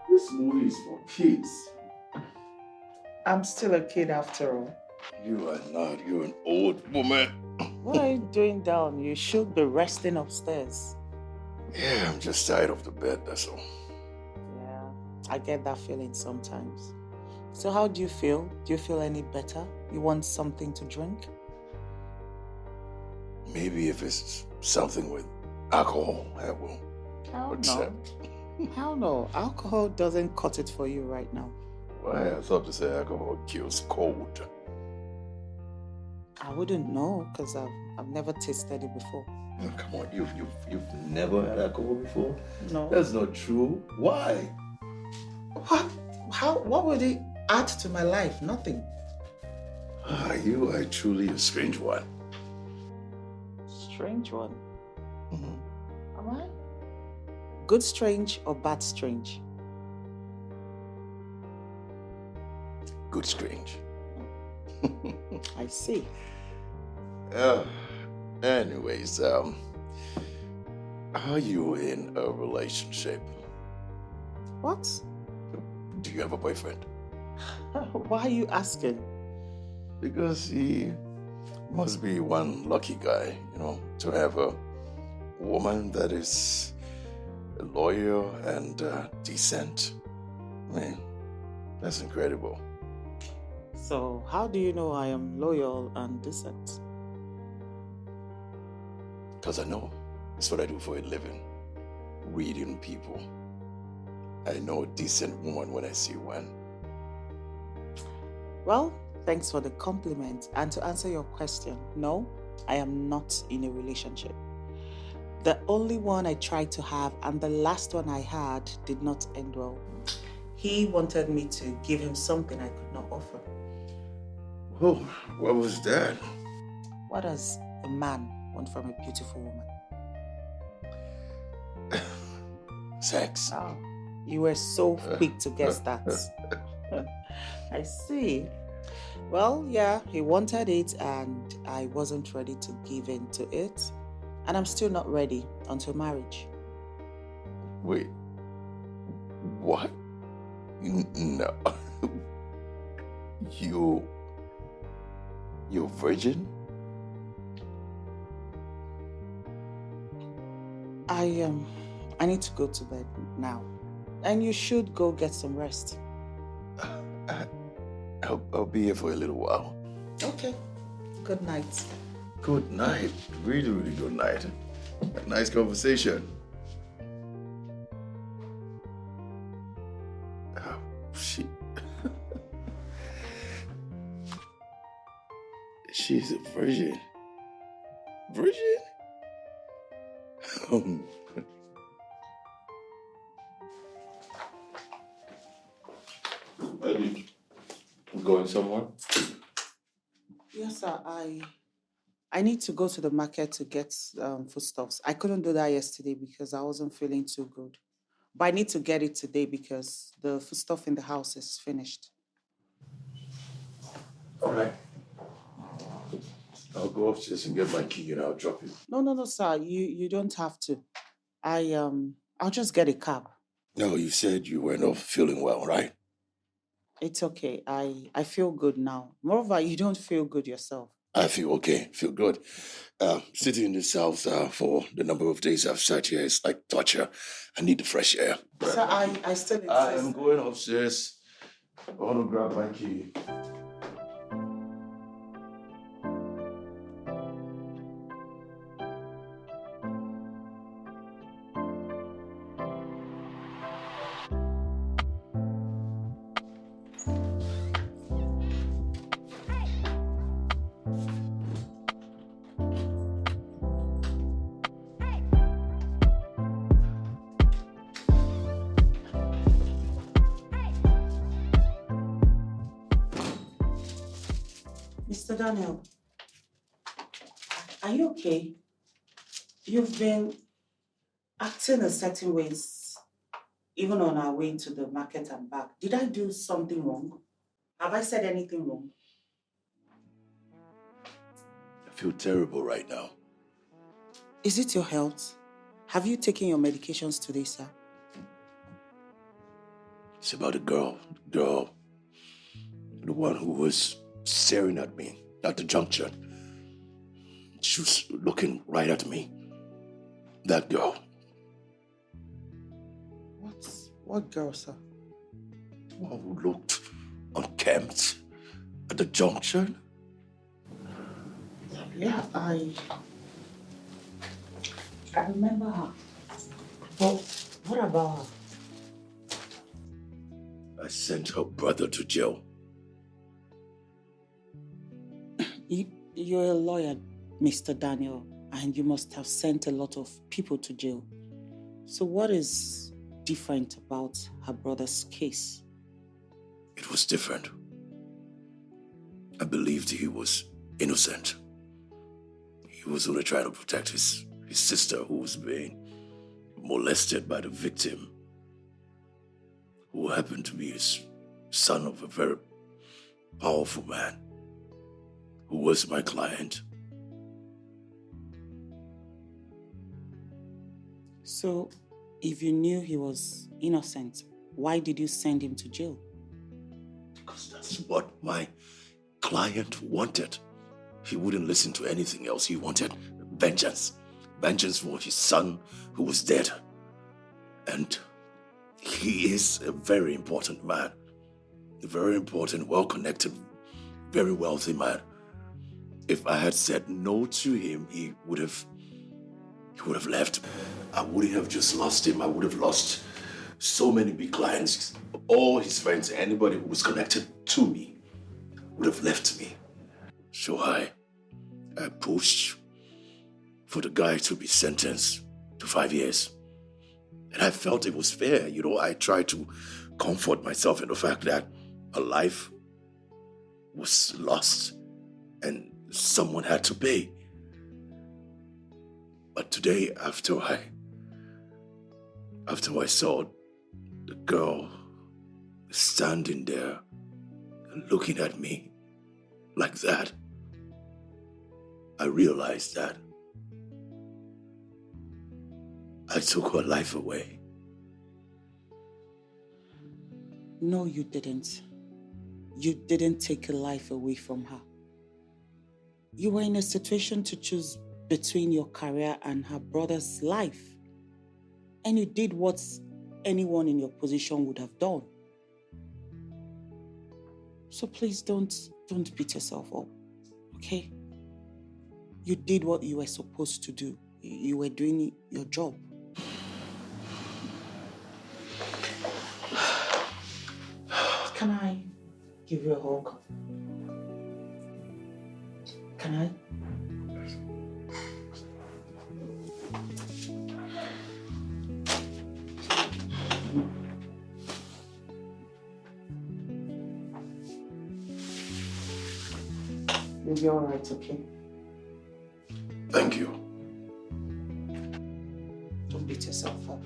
This movie is for kids. I'm still a kid after all. You are not. You're an old woman. What are you doing down? You should be resting upstairs. Yeah, I'm just tired of the bed, that's all. Yeah, I get that feeling sometimes. So how do you feel? Do you feel any better? You want something to drink? Maybe if it's something with alcohol, I will. Hell no. Hell no. Alcohol doesn't cut it for you right now. Why? I thought to say alcohol kills cold. I wouldn't know because I've never tasted it before. Oh, come on, you've never had alcohol before? No. That's not true. Why? What? What would it add to my life? Nothing. You are truly a strange one. Strange one. Mm-hmm. Am I? Good strange or bad strange? Good strange. I see. Anyways, are you in a relationship? What? Do you have a boyfriend? Why are you asking? Because he must be one lucky guy, to have a woman that is loyal and decent. I mean, that's incredible. So, how do you know I am loyal and decent? Because I know. It's what I do for a living. Reading people. I know a decent woman when I see one. Well, thanks for the compliment. And to answer your question, no, I am not in a relationship. The only one I tried to have and the last one I had did not end well. He wanted me to give him something I could not offer. Oh, what was that? What does a man want from a beautiful woman? Sex. Oh, you were so quick to guess that. I see. Well, yeah, he wanted it and I wasn't ready to give in to it. And I'm still not ready until marriage. Wait. What? No. You're virgin? I need to go to bed now. And you should go get some rest. I'll be here for a little while. Okay. Good night. Good night. Really, really good night. A nice conversation. Oh, shit. She's a virgin. Virgin? Are you going somewhere? Yes, sir. I need to go to the market to get foodstuffs. I couldn't do that yesterday because I wasn't feeling too good. But I need to get it today because the foodstuff in the house is finished. All right. I'll go upstairs and get my key and I'll drop it. No, sir. You don't have to. I'll just get a cab. No, you said you were not feeling well, right? It's okay. I feel good now. Moreover, you don't feel good yourself. I feel okay, feel good. Sitting in this house for the number of days I've sat here is like torture. I need the fresh air. Sir, I still insist. I am going upstairs. I want to grab my key. Mr. Daniel, are you okay? You've been acting in certain ways, even on our way to the market and back. Did I do something wrong? Have I said anything wrong? I feel terrible right now. Is it your health? Have you taken your medications today, sir? It's about the girl, the one who was staring at me at the junction. She was looking right at me. That girl. What girl, sir? One who looked unkempt at the junction. Yeah, I remember her. But what about her? I sent her brother to jail. You're a lawyer, Mr. Daniel, and you must have sent a lot of people to jail. So what is different about her brother's case? It was different. I believed he was innocent. He was only trying to protect his sister who was being molested by the victim, who happened to be his son of a very powerful man, who was my client. So, if you knew he was innocent, why did you send him to jail? Because that's what my client wanted. He wouldn't listen to anything else. He wanted vengeance. Vengeance for his son who was dead. And he is a very important man. A very important, well-connected, very wealthy man. If I had said no to him, he would have left. I wouldn't have just lost him. I would have lost so many big clients. All his friends, anybody who was connected to me would have left me. So I pushed for the guy to be sentenced to 5 years. And I felt it was fair. I tried to comfort myself in the fact that a life was lost and someone had to pay. But today, after I saw the girl standing there looking at me like that, I realized that I took her life away. No, you didn't. You didn't take a life away from her. You were in a situation to choose between your career and her brother's life. And you did what anyone in your position would have done. So please don't beat yourself up, okay? You did what you were supposed to do. You were doing your job. Can I give you a hug? Can I? You'll be all right, okay? Thank you. Don't beat yourself up.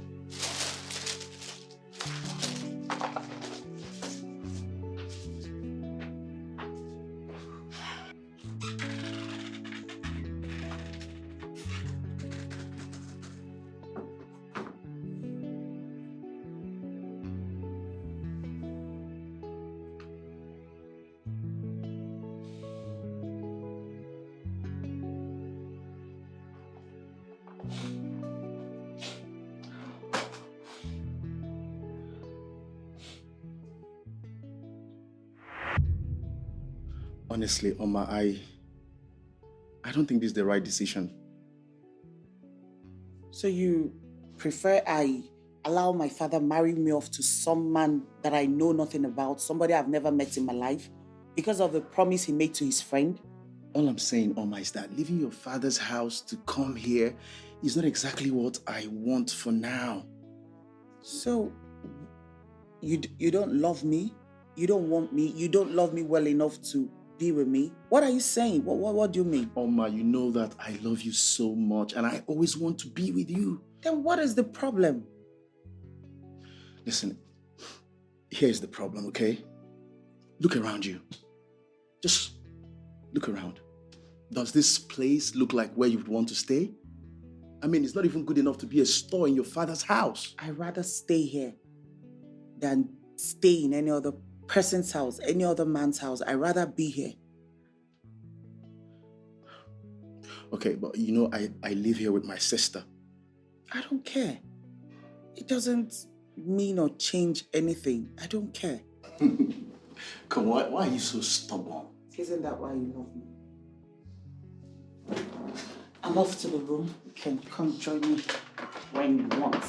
Honestly, Oma, I don't think this is the right decision. So you prefer I allow my father marry me off to some man that I know nothing about, somebody I've never met in my life, because of the promise he made to his friend? All I'm saying, Oma, is that leaving your father's house to come here is not exactly what I want for now. So, you don't love me? You don't want me? You don't love me well enough to be with me? What are you saying? What do you mean? Oma, you know that I love you so much and I always want to be with you. Then what is the problem? Listen, here's the problem, okay? Look around you. Just look around. Does this place look like where you would want to stay? I mean, it's not even good enough to be a store in your father's house. I'd rather stay here than stay in any other person's house, any other man's house. I'd rather be here. Okay, but you know, I live here with my sister. I don't care. It doesn't mean or change anything. I don't care. Come on, why are you so stubborn? Isn't that why you love me? I'm off to the room. You can come join me when you want.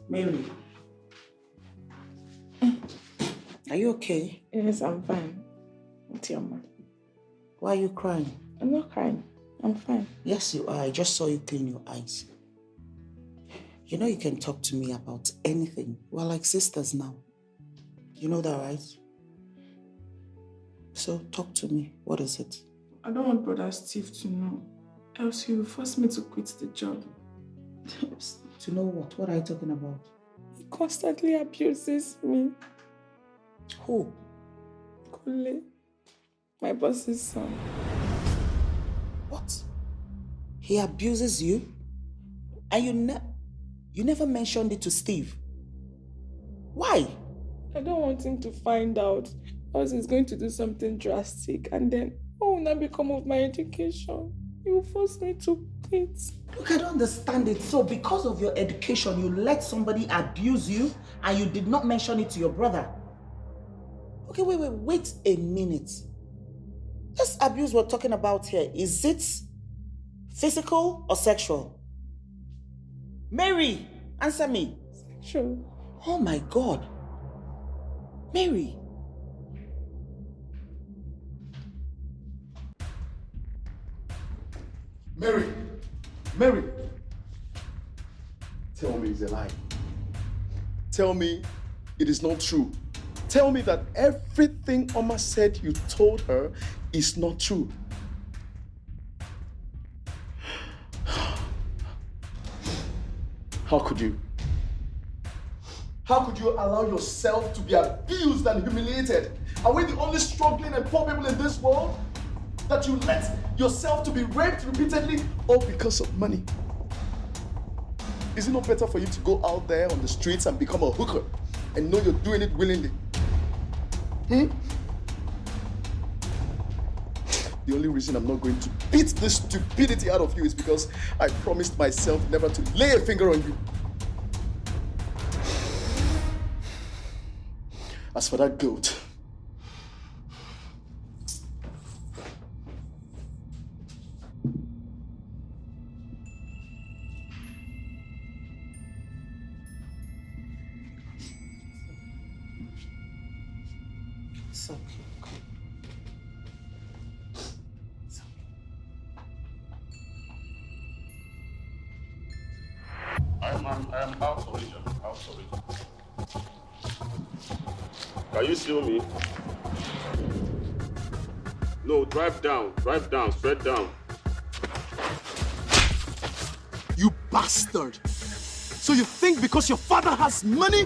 Mary. Are you okay? Yes, I'm fine. What's your mom? Why are you crying? I'm not crying. I'm fine. Yes, you are. I just saw you clean your eyes. You know you can talk to me about anything. We're like sisters now. You know that, right? So talk to me. What is it? I don't want Brother Steve to know. Else he will force me to quit the job. To know what? What are you talking about? He constantly abuses me. Who? Kule, my boss's son. What? He abuses you? And you never mentioned it to Steve. Why? I don't want him to find out, else he's going to do something drastic, and then what will not become of my education? He will force me to quit. Look, I don't understand it. So because of your education, you let somebody abuse you and you did not mention it to your brother. Okay, wait a minute. This abuse we're talking about here, is it physical or sexual? Mary, answer me. Sexual. Oh my God. Mary. Mary. Tell me it's a lie. Tell me it is not true. Tell me that everything Oma said you told her is not true. How could you? How could you allow yourself to be abused and humiliated? Are we the only struggling and poor people in this world? That you let yourself to be raped repeatedly, all because of money? Is it not better for you to go out there on the streets and become a hooker and know you're doing it willingly? The only reason I'm not going to beat this stupidity out of you is because I promised myself never to lay a finger on you. As for that goat, It's okay. I am out of it. Out of it. Can you see me? No, drive down, straight down. you bastard! So you think because your father has money,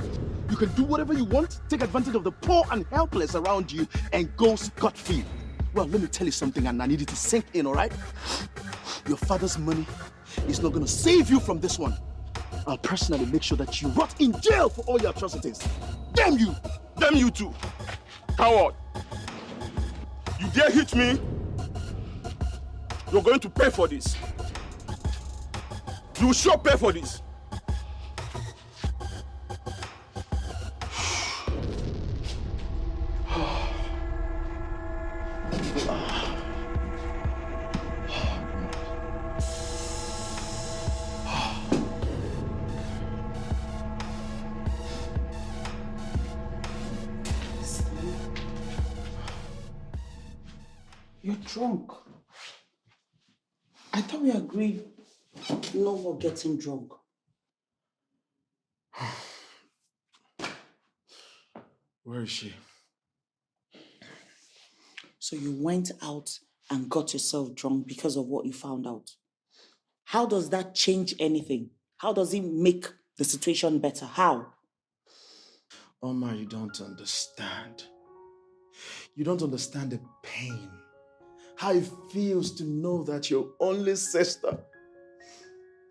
you can do whatever you want, take advantage of the poor and helpless around you, and go scot-free? Well, let me tell you something, and I need it to sink in, all right? Your father's money is not gonna save you from this one. I'll personally make sure that you rot in jail for all your atrocities. Damn you! Damn you too! Coward! You dare hit me? You're going to pay for this. You will sure pay for this. You're drunk. I thought we agreed no more getting drunk. Where is she? So you went out and got yourself drunk because of what you found out. How does that change anything? How does it make the situation better? How? Oma, you don't understand. You don't understand the pain. How it feels to know that your only sister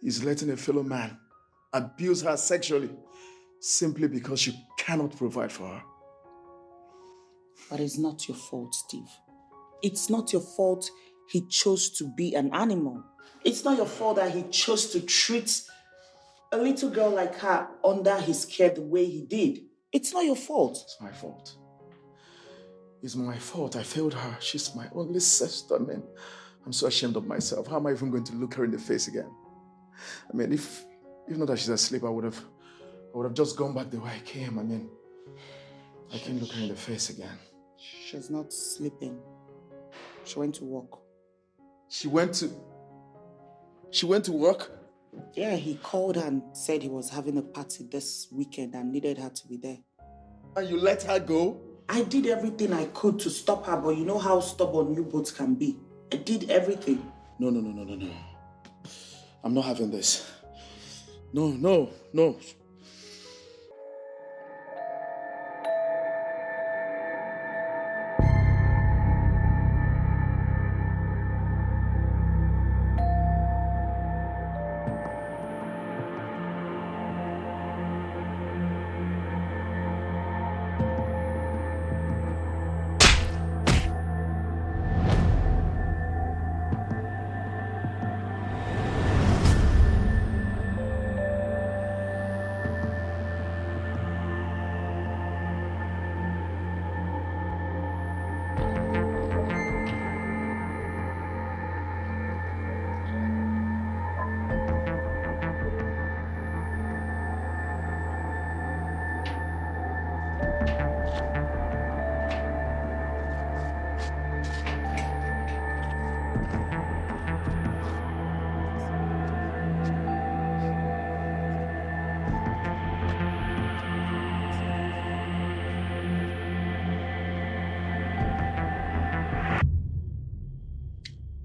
is letting a fellow man abuse her sexually simply because you cannot provide for her. But it's not your fault, Steve. It's not your fault he chose to be an animal. It's not your fault that he chose to treat a little girl like her under his care the way he did. It's not your fault. It's my fault. It's my fault. I failed her. She's my only sister, man. I'm so ashamed of myself. How am I even going to look her in the face again? I mean, if not that she's asleep, I would have just gone back the way I came. I mean, I can't look her in the face again. She's not sleeping. She went to work. She went to work? Yeah, he called her and said he was having a party this weekend and needed her to be there. And you let her go? I did everything I could to stop her, but you know how stubborn you both can be. I did everything. No. I'm not having this. No.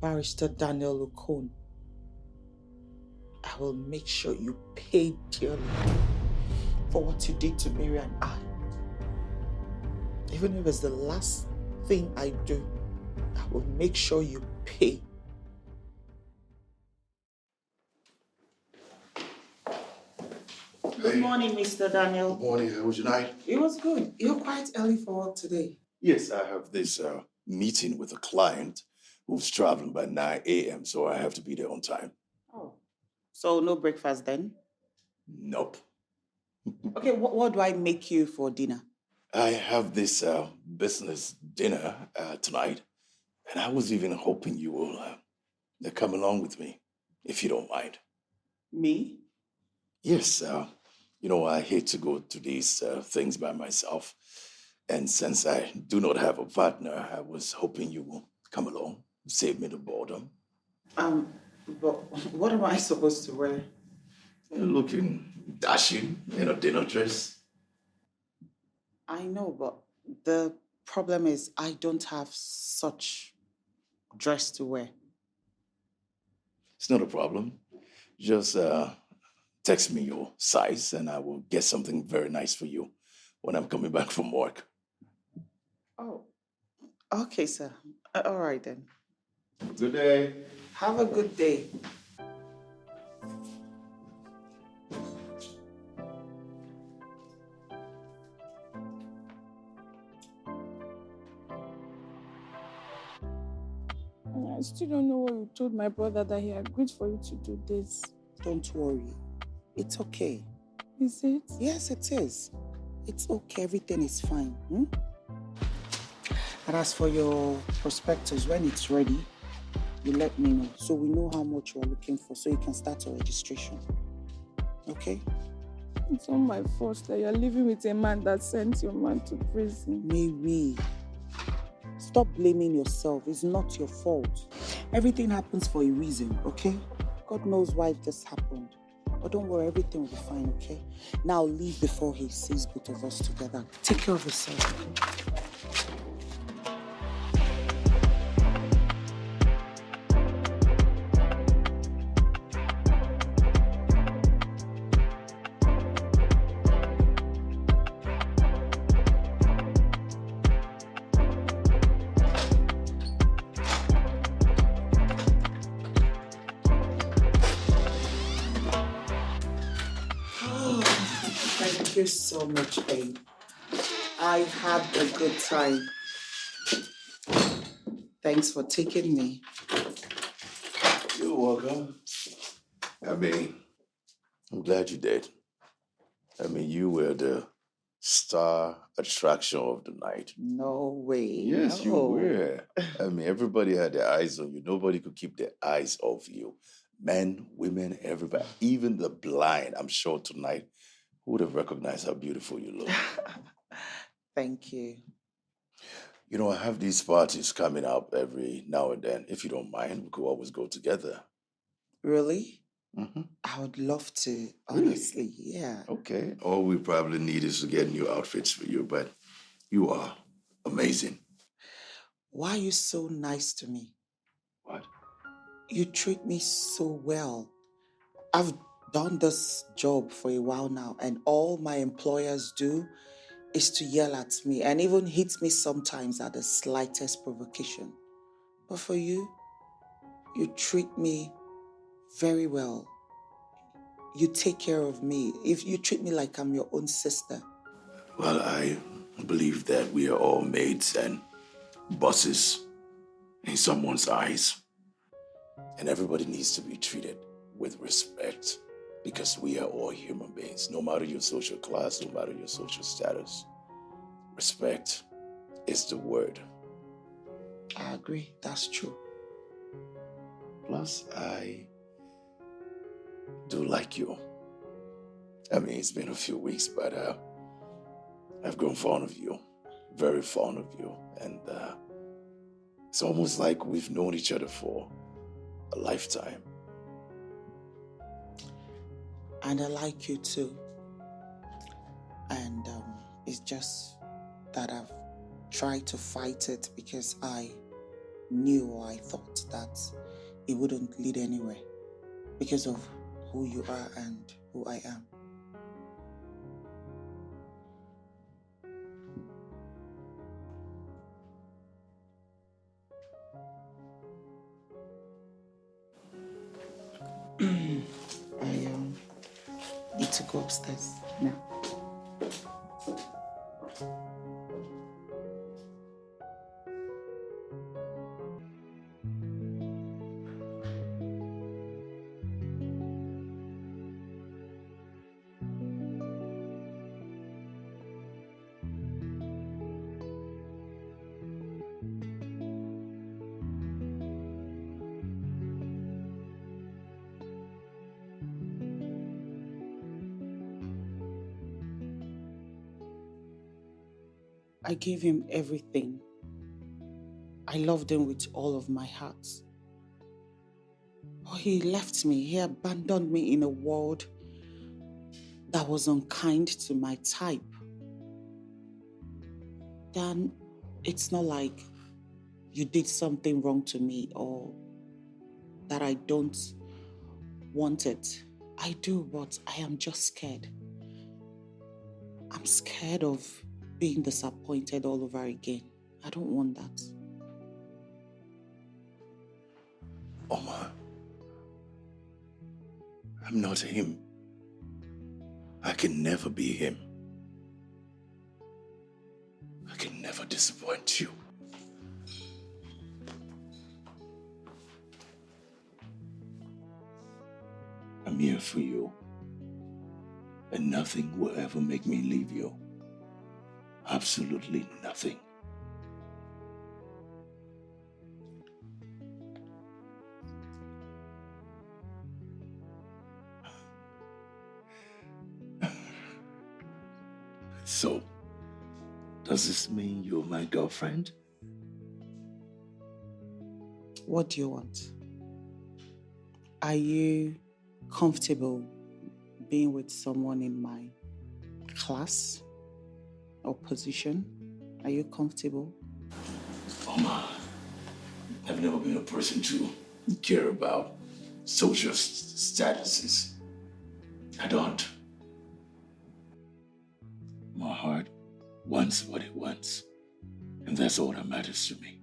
Barrister Daniel Okon, I will make sure you pay dearly for what you did to Mary and I. Even if it's the last thing I do, I will make sure you pay. Good morning, Mr. Daniel. Good morning. How was your night? It was good. You're quite early for work today. Yes, I have this meeting with a client who's traveling by 9 a.m., so I have to be there on time. Oh. So no breakfast then? Nope. Okay, what do I make you for dinner? I have this business dinner tonight, and I was even hoping you will come along with me, if you don't mind. Me? Yes, I hate to go to these things by myself, and since I do not have a partner, I was hoping you will come along, save me the boredom. But what am I supposed to wear? You're looking dashing in a dinner dress. I know, but the problem is I don't have such dress to wear. It's not a problem. Just text me your size and I will get something very nice for you when I'm coming back from work. Oh, okay, sir. All right then. Good day. Have a good day. I still don't know what you told my brother that he agreed for you to do this. Don't worry. It's okay. Is it? Yes, it is. It's okay. Everything is fine. And as for your prospectus, when it's ready, you let me know so we know how much you are looking for so you can start your registration. Okay? It's not my fault that you're living with a man that sent your man to prison. Maybe. Stop blaming yourself. It's not your fault. Everything happens for a reason, okay? God knows why this happened. But don't worry, everything will be fine, okay? Now leave before he sees both of us together. Take care of yourself, okay? Thank you so much, babe. I had a good time. Thanks for taking me. You're welcome. I'm glad you did. You were the star attraction of the night. No way. Yes, you were. Everybody had their eyes on you. Nobody could keep their eyes off you. Men, women, everybody, even the blind. I'm sure tonight would have recognized how beautiful you look. Thank you. I have these parties coming up every now and then. If you don't mind, we could always go together. Really? Mm-hmm. I would love to, honestly, yeah. Okay. All we probably need is to get new outfits for you, but you are amazing. Why are you so nice to me? What? You treat me so well. I've done this job for a while now, and all my employers do is to yell at me and even hit me sometimes at the slightest provocation. But for you, you treat me very well. You take care of me. If you treat me like I'm your own sister. Well, I believe that we are all mates and bosses in someone's eyes. And everybody needs to be treated with respect because we are all human beings, no matter your social class, no matter your social status. Respect is the word. I agree. That's true. Plus, I do like you. It's been a few weeks, but I've grown fond of you. Very fond of you. And it's almost like we've known each other for a lifetime. And I like you too. And it's just that I've tried to fight it because I knew or I thought that it wouldn't lead anywhere because of who you are and who I am. I need to go upstairs now. I gave him everything. I loved him with all of my heart. But he left me. He abandoned me in a world that was unkind to my type. Dan, it's not like you did something wrong to me or that I don't want it. I do, but I am just scared. I'm scared of being disappointed all over again. I don't want that. Omar, I'm not him. I can never be him. I can never disappoint you. I'm here for you. And nothing will ever make me leave you. Absolutely nothing. So, does this mean you're my girlfriend? What do you want? Are you comfortable being with someone in my class or position? Are you comfortable? Mama, I've never been a person to care about social statuses. I don't. My heart wants what it wants, and that's all that matters to me.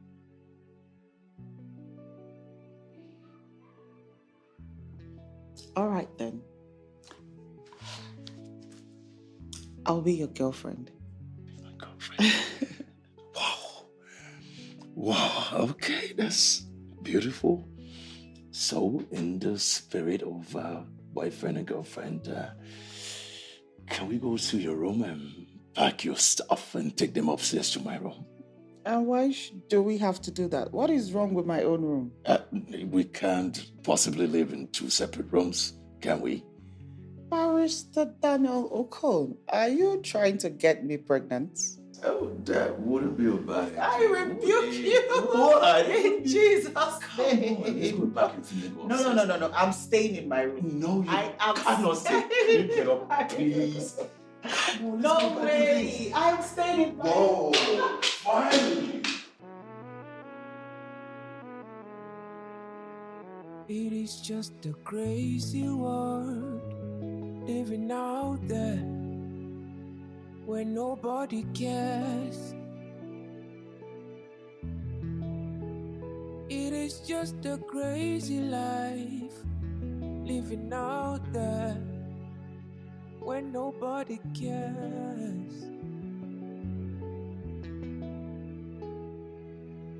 All right then. I'll be your girlfriend. My girlfriend. Wow, okay, that's beautiful. So, in the spirit of boyfriend and girlfriend, can we go to your room and pack your stuff and take them upstairs to my room? And why do we have to do that? What is wrong with my own room? We can't possibly live in two separate rooms, can we? Barrister Daniel Okon, are you trying to get me pregnant? Oh, that wouldn't be a bad idea. I rebuke you. What? In Jesus' name. Let's go back and go No. I'm staying in my room. No, you I am cannot stay. Can you get up, please? No way. I'm staying in my room. Whoa, finally. It is just a crazy world living out there where nobody cares. It is just a crazy life living out there where nobody cares.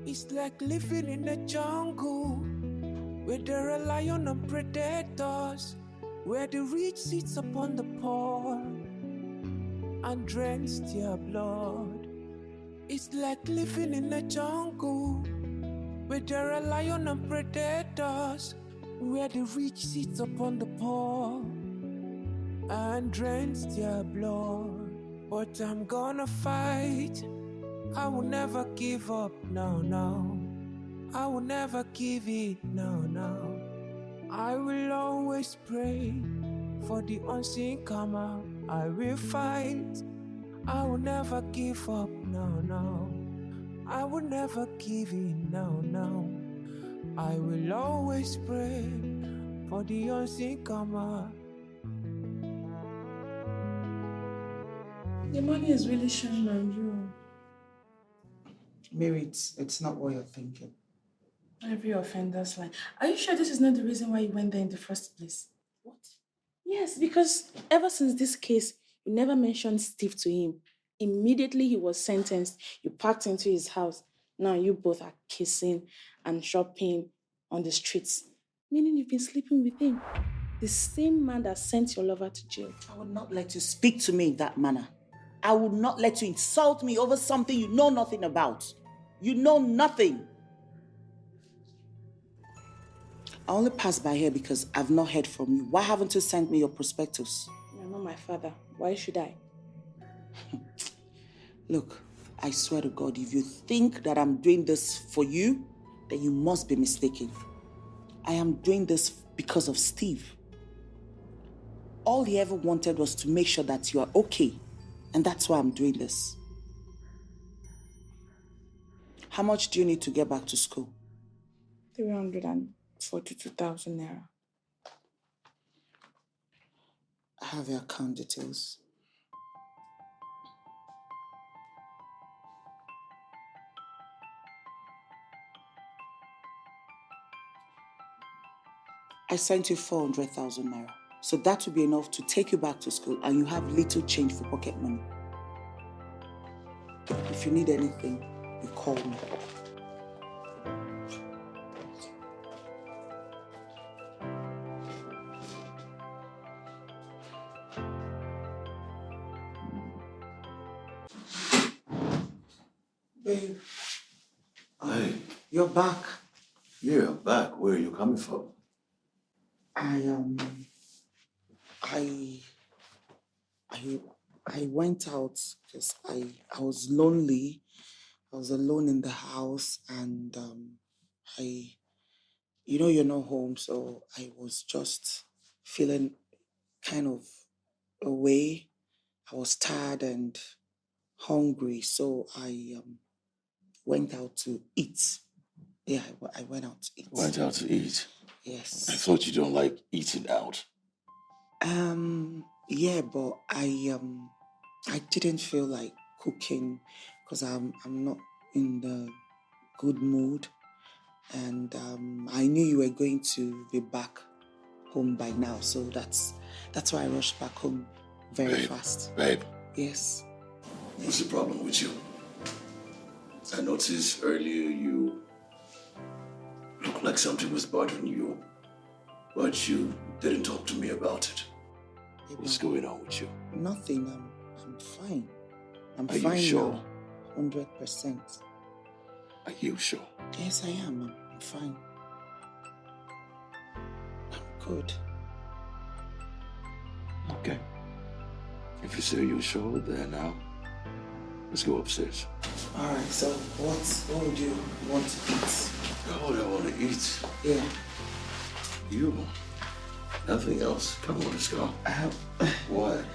It's like living in the jungle where there are lions and predators, where the rich sits upon the poor and drains their blood. It's like living in a jungle where there are lions and predators, where the rich sits upon the poor and drains their blood. But I'm gonna fight. I will never give up, no. I will never give it, no. I will always pray for the unseen karma. I will fight. I will never give up, no. I will never give in, no. I will always pray for the unseen karma. The money is really shining on you. Mary, it's not what you're thinking. Every offender's line. Are you sure this is not the reason why you went there in the first place? What? Yes, because ever since this case, you never mentioned Steve to him. Immediately he was sentenced, you packed into his house. Now you both are kissing and shopping on the streets. Meaning you've been sleeping with him. The same man that sent your lover to jail. I would not let you speak to me in that manner. I would not let you insult me over something you know nothing about. You know nothing. I only passed by here because I've not heard from you. Why haven't you sent me your prospectus? You're not my father. Why should I? Look, I swear to God, if you think that I'm doing this for you, then you must be mistaken. I am doing this because of Steve. All he ever wanted was to make sure that you are okay. And that's why I'm doing this. How much do you need to get back to school? 342,000 naira. I have your account details. I sent you 400,000 naira. So that will be enough to take you back to school and you have little change for pocket money. If you need anything, you call me. Babe. Hey. You're back. You're back. Where are you coming from? I went out because I was lonely. I was alone in the house and I you're not home, so I was just feeling kind of away. I was tired and hungry, so I went out to eat. Yeah, I went out to eat. Went out to eat? Yes. I thought you don't like eating out. Yeah, but I didn't feel like cooking because I'm not in the good mood, and I knew you were going to be back home by now, so that's why I rushed back home very fast. Babe. Yes. What's the problem with you? I noticed earlier you looked like something was bothering you, but you didn't talk to me about it. What's going on with you? Nothing. I'm fine. I'm Are fine you sure? now. 100%. Are you sure? Yes, I am. I'm fine. I'm good. Okay. If you say you're sure, then let's go upstairs. All right. So what would you want to eat? What do I want to eat? Yeah. You. Nothing else. Come on, let's go. What?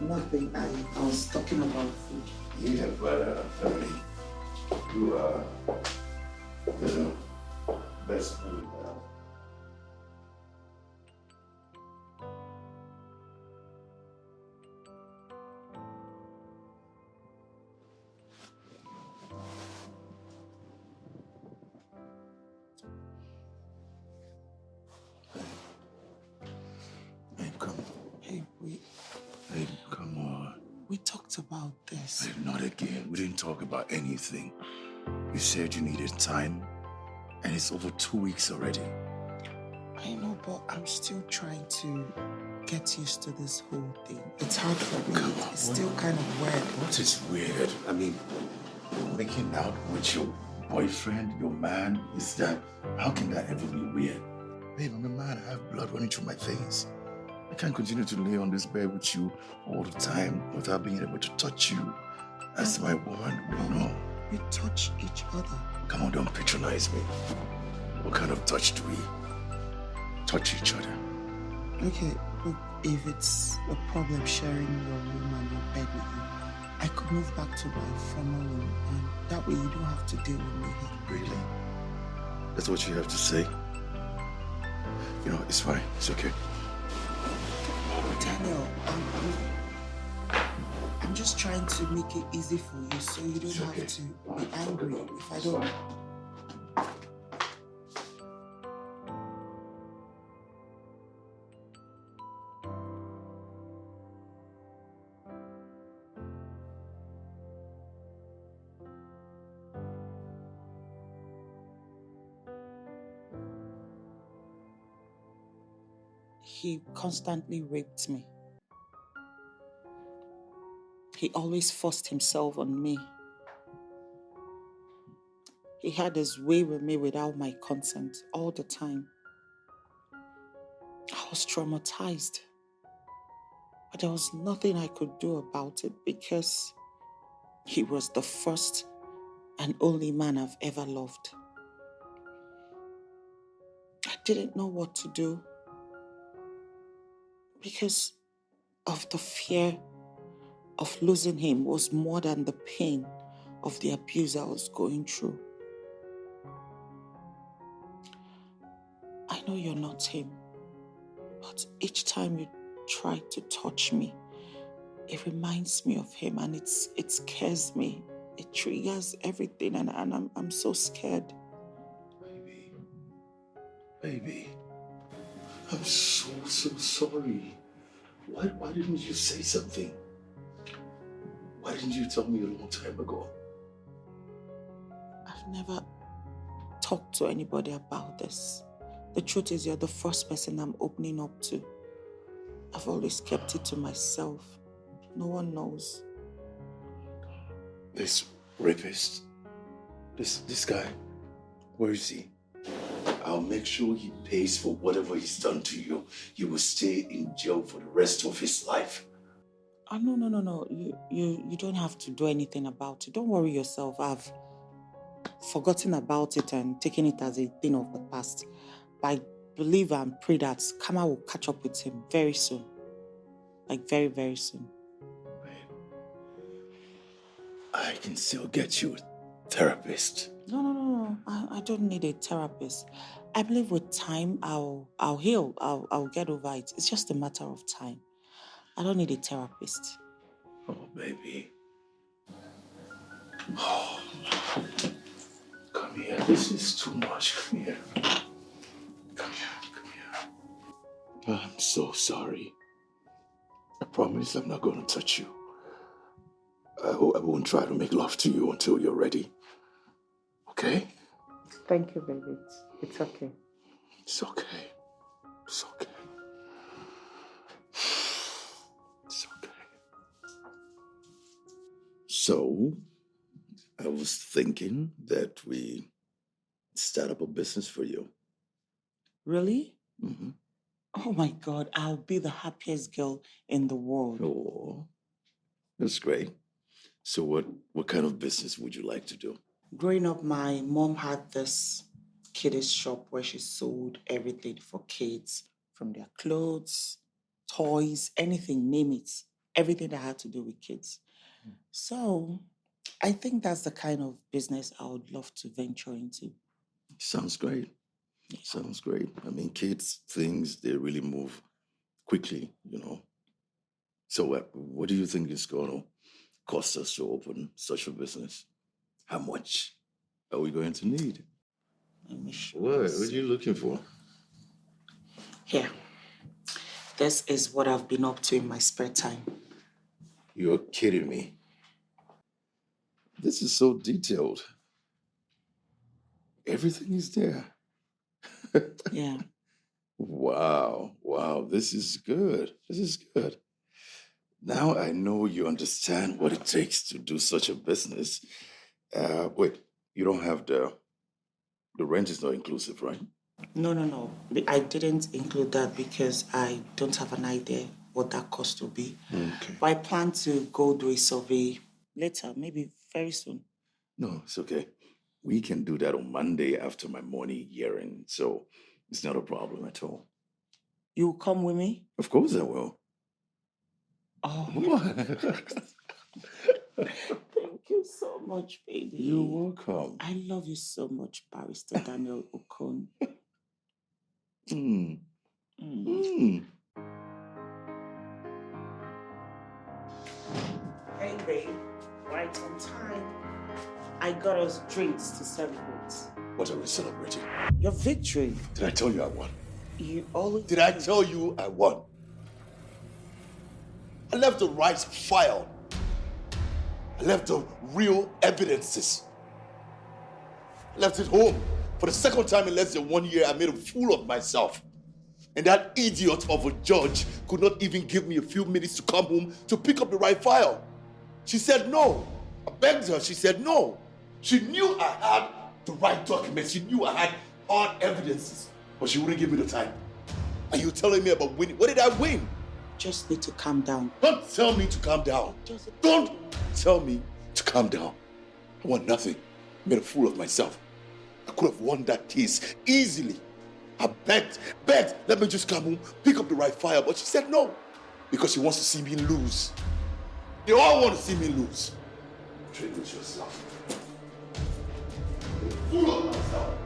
Nothing. I was talking about food. Yeah, but you are, best food now. Babe, come on. Hey, Babe, come on. we talked about this. Babe, not again. We didn't talk about anything. You said you needed time, and it's over 2 weeks already. I know, but I'm still trying to get used to this whole thing. It's hard for me. Come on, It's still kind of weird. What is weird? I mean, you're making out with your boyfriend, your man. How can that ever be weird? Babe, I'm a man. I have blood running through my veins. I can't continue to lay on this bed with you all the time without being able to touch you. As my woman, no. We touch each other. Come on, don't patronize me. What kind of touch do we touch each other? Okay, look, if it's a problem sharing your room and your bed with you, I could move back to my former room, and that way you don't have to deal with me here. Really? That's what you have to say? You know, it's fine. It's okay. Daniel, I'm just trying to make it easy for you so you don't have to be angry if I don't. He constantly raped me. He always forced himself on me. He had his way with me without my consent all the time. I was traumatized. But there was nothing I could do about it because he was the first and only man I've ever loved. I didn't know what to do because of the fear of losing him was more than the pain of the abuse I was going through. I know you're not him, but each time you try to touch me, it reminds me of him, and it scares me. It triggers everything, and I'm so scared. Baby, I'm so sorry. Why didn't you say something? Why didn't you tell me a long time ago? I've never talked to anybody about this. The truth is, you're the first person I'm opening up to. I've always kept it to myself. No one knows. This rapist, this guy, where is he? I'll make sure he pays for whatever he's done to you. He will stay in jail for the rest of his life. Oh, no. You don't have to do anything about it. Don't worry yourself. I've forgotten about it and taken it as a thing of the past. I believe and pray that Kama will catch up with him very soon. Like very, very soon. I can still get you a therapist. No. I don't need a therapist. I believe with time I'll heal. I'll get over it. It's just a matter of time. I don't need a therapist. Oh, baby. Oh. Come here. This is too much. Come here. Come here. I'm so sorry. I promise I'm not going to touch you. I won't try to make love to you until you're ready. Okay? Thank you, baby. It's okay. It's okay. It's okay. It's okay. So, I was thinking that we start up a business for you. Really? Mm-hmm. Oh my God, I'll be the happiest girl in the world. Oh, that's great. So what kind of business would you like to do? Growing up, my mom had this kiddies shop where she sold everything for kids, from their clothes, toys, anything, name it. Everything that had to do with kids. So I think that's the kind of business I would love to venture into. Sounds great. Yeah. Sounds great. I mean, kids, things, they really move quickly, So what do you think is going to cost us to open such a business? How much are we going to need? Let me show What you. are you looking for? Here. This is what I've been up to in my spare time. You're kidding me. This is so detailed. Everything is there. Yeah. Wow. This is good. Now I know you understand what it takes to do such a business. Wait, you don't have the rent is not inclusive, right? No. I didn't include that because I don't have an idea what that cost will be. Okay. But I plan to go do a survey later, maybe very soon. No, it's okay. We can do that on Monday after my morning hearing, so it's not a problem at all. You will come with me? Of course I will. Oh. What? Thank you so much, baby. You're welcome. I love you so much, Barrister Daniel Okon. Hey, babe. Right on time. I got us drinks to celebrate. What are we celebrating? Your victory. Did I tell you I won? You always... Did I tell you I won? I left the right file. I left the real evidences. I left it home. For the second time in less than 1 year, I made a fool of myself. And that idiot of a judge could not even give me a few minutes to come home to pick up the right file. She said no. I begged her. She said no. She knew I had the right documents. She knew I had hard evidences. But she wouldn't give me the time. And you telling me about winning. What did I win? Just need to calm down. Don't tell me to calm down. Don't tell me to calm down. I want nothing. I made a fool of myself. I could have won that case easily. I begged, let me just come home, pick up the right file. But she said no, because she wants to see me lose. They all want to see me lose. Trade with yourself. I'm a fool of myself.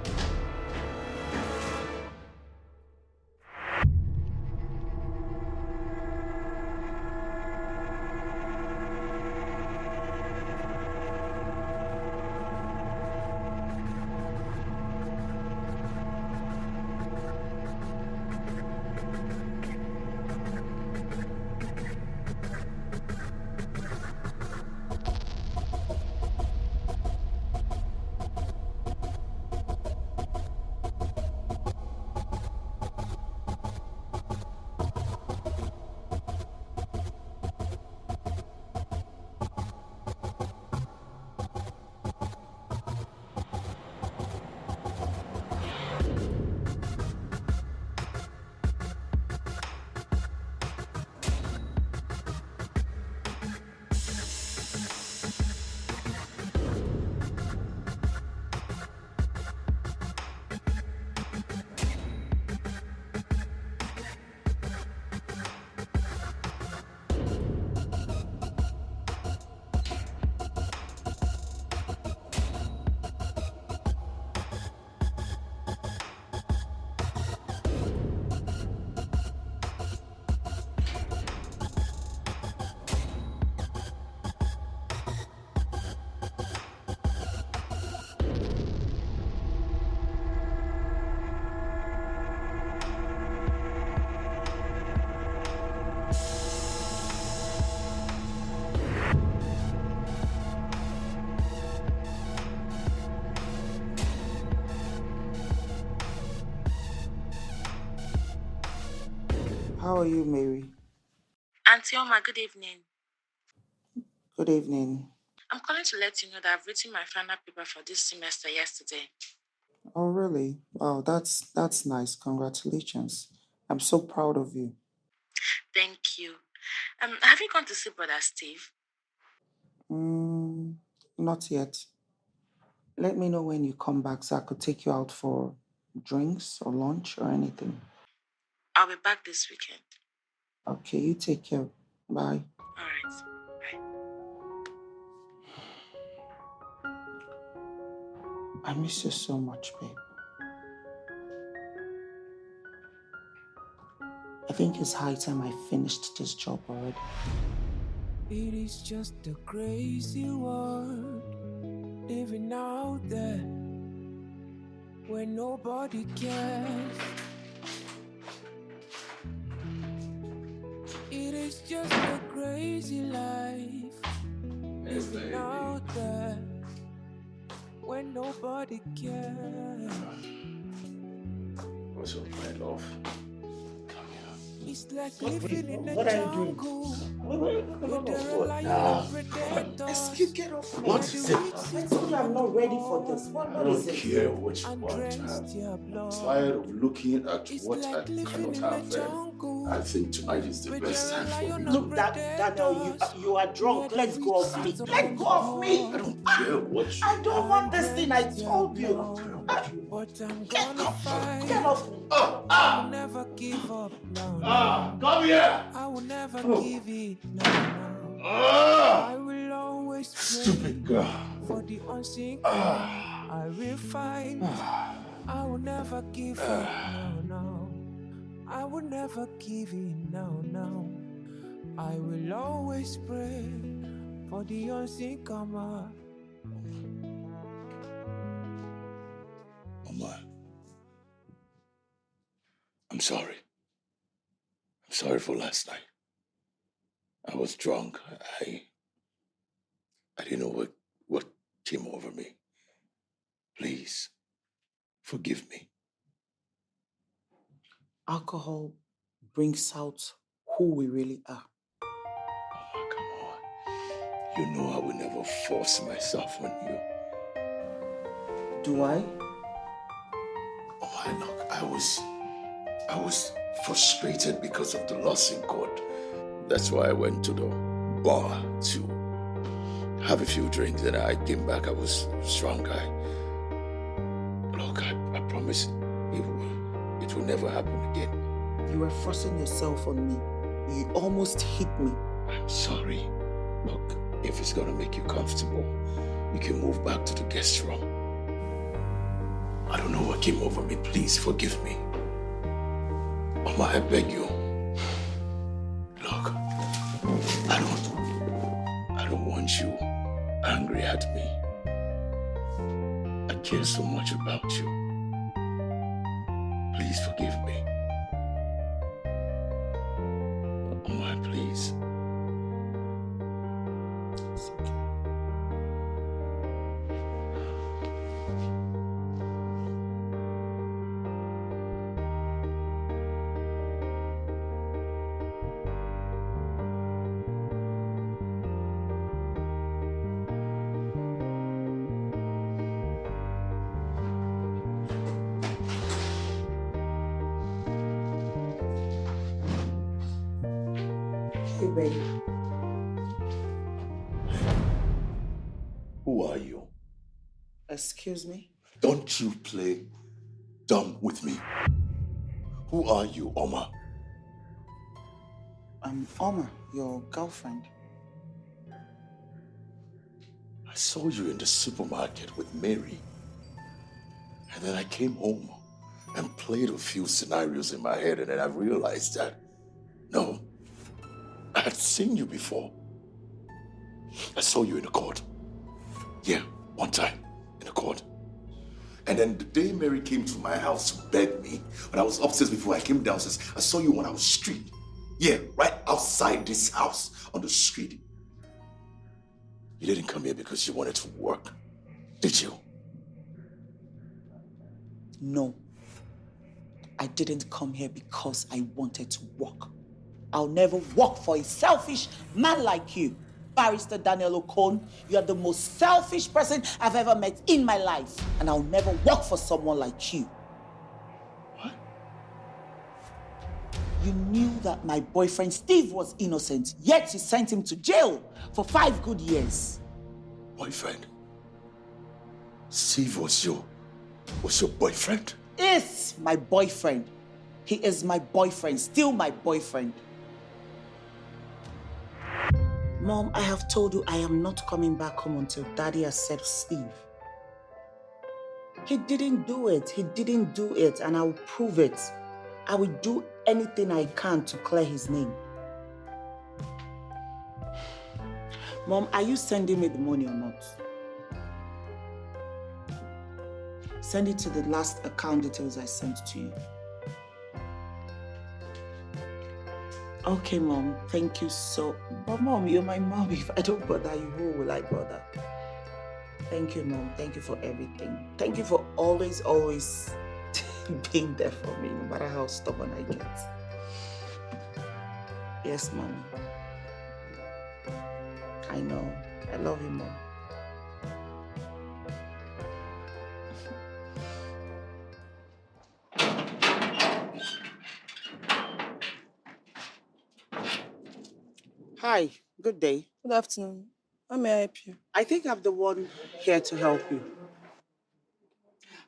How are you, Mary? Auntie Oma, good evening. Good evening. I'm calling to let you know that I've written my final paper for this semester yesterday. Oh, really? Wow, that's nice. Congratulations. I'm so proud of you. Thank you. Have you gone to see Brother Steve? Mm, not yet. Let me know when you come back so I could take you out for drinks or lunch or anything. I'll be back this weekend. Okay, you take care. Bye. All right. Bye. I miss you so much, babe. I think it's high time I finished this job already. It is just a crazy world living out there where nobody cares. It is just a crazy life living out there where nobody cares. What's up, my love? It's like living in a What are you doing? jungle. Excuse, get off. What is it? I told you I'm not ready for this. What I is don't it? care what you want. I'm tired of looking at what I cannot have. I think tonight is the best time for me. Look, Daniel, you are drunk. Let go of me. Let go of me. I don't care what you I don't want this thing. I told you. But I'm Get gonna off. fight. Get off. I will never give up. No, no. Come here! I will never give it. No, no. I will always pray Stupid girl. for the unseen. I will find. I will never give up. No, no. I will never give in. No, no. I will always pray for the unseen comer. Mama, I'm sorry. I'm sorry for last night. I was drunk. I didn't know what came over me. Please, forgive me. Alcohol brings out who we really are. Oh, come on. You know I will never force myself on you. Do I? Oh, look, I was frustrated because of the loss in court. That's why I went to the bar to have a few drinks, and I came back. I was drunk. Look, I promise it will never happen again. You were forcing yourself on me. You almost hit me. I'm sorry. Look, if it's gonna make you comfortable, you can move back to the guest room. I don't know what came over me. Please forgive me. Mama, I beg you. Look, I don't want you angry at me. I care so much about you. Please forgive me. Mama, please. It's okay. Hey, baby. Who are you? Excuse me? Don't you play dumb with me. Who are you, Oma? I'm Oma, your girlfriend. I saw you in the supermarket with Mary. And then I came home and played a few scenarios in my head, and then I realized that, no, I had seen you before. I saw you in the court. Yeah, one time in the court. And then the day Mary came to my house to beg me, when I was upstairs before I came downstairs, I saw you on our street. Yeah, right outside this house on the street. You didn't come here because you wanted to work, did you? No. I didn't come here because I wanted to work. I'll never work for a selfish man like you. Barrister Daniel Okon, you're the most selfish person I've ever met in my life. And I'll never work for someone like you. What? You knew that my boyfriend Steve was innocent, yet you sent him to jail for 5 good years. Boyfriend? Steve was your boyfriend? Is my boyfriend. He is my boyfriend, still my boyfriend. Mom, I have told you I am not coming back home until Daddy accepts Steve. He didn't do it. He didn't do it, and I will prove it. I will do anything I can to clear his name. Mom, are you sending me the money or not? Send it to the last account details I sent to you. Okay, Mom. Thank you so... But, Mom, you're my mom. If I don't bother you, who will I bother? Thank you, Mom. Thank you for everything. Thank you for always being there for me, no matter how stubborn I get. Yes, Mom. I know. I love you, Mom. Hi, good day. Good afternoon. How may I help you? I think I'm the one here to help you.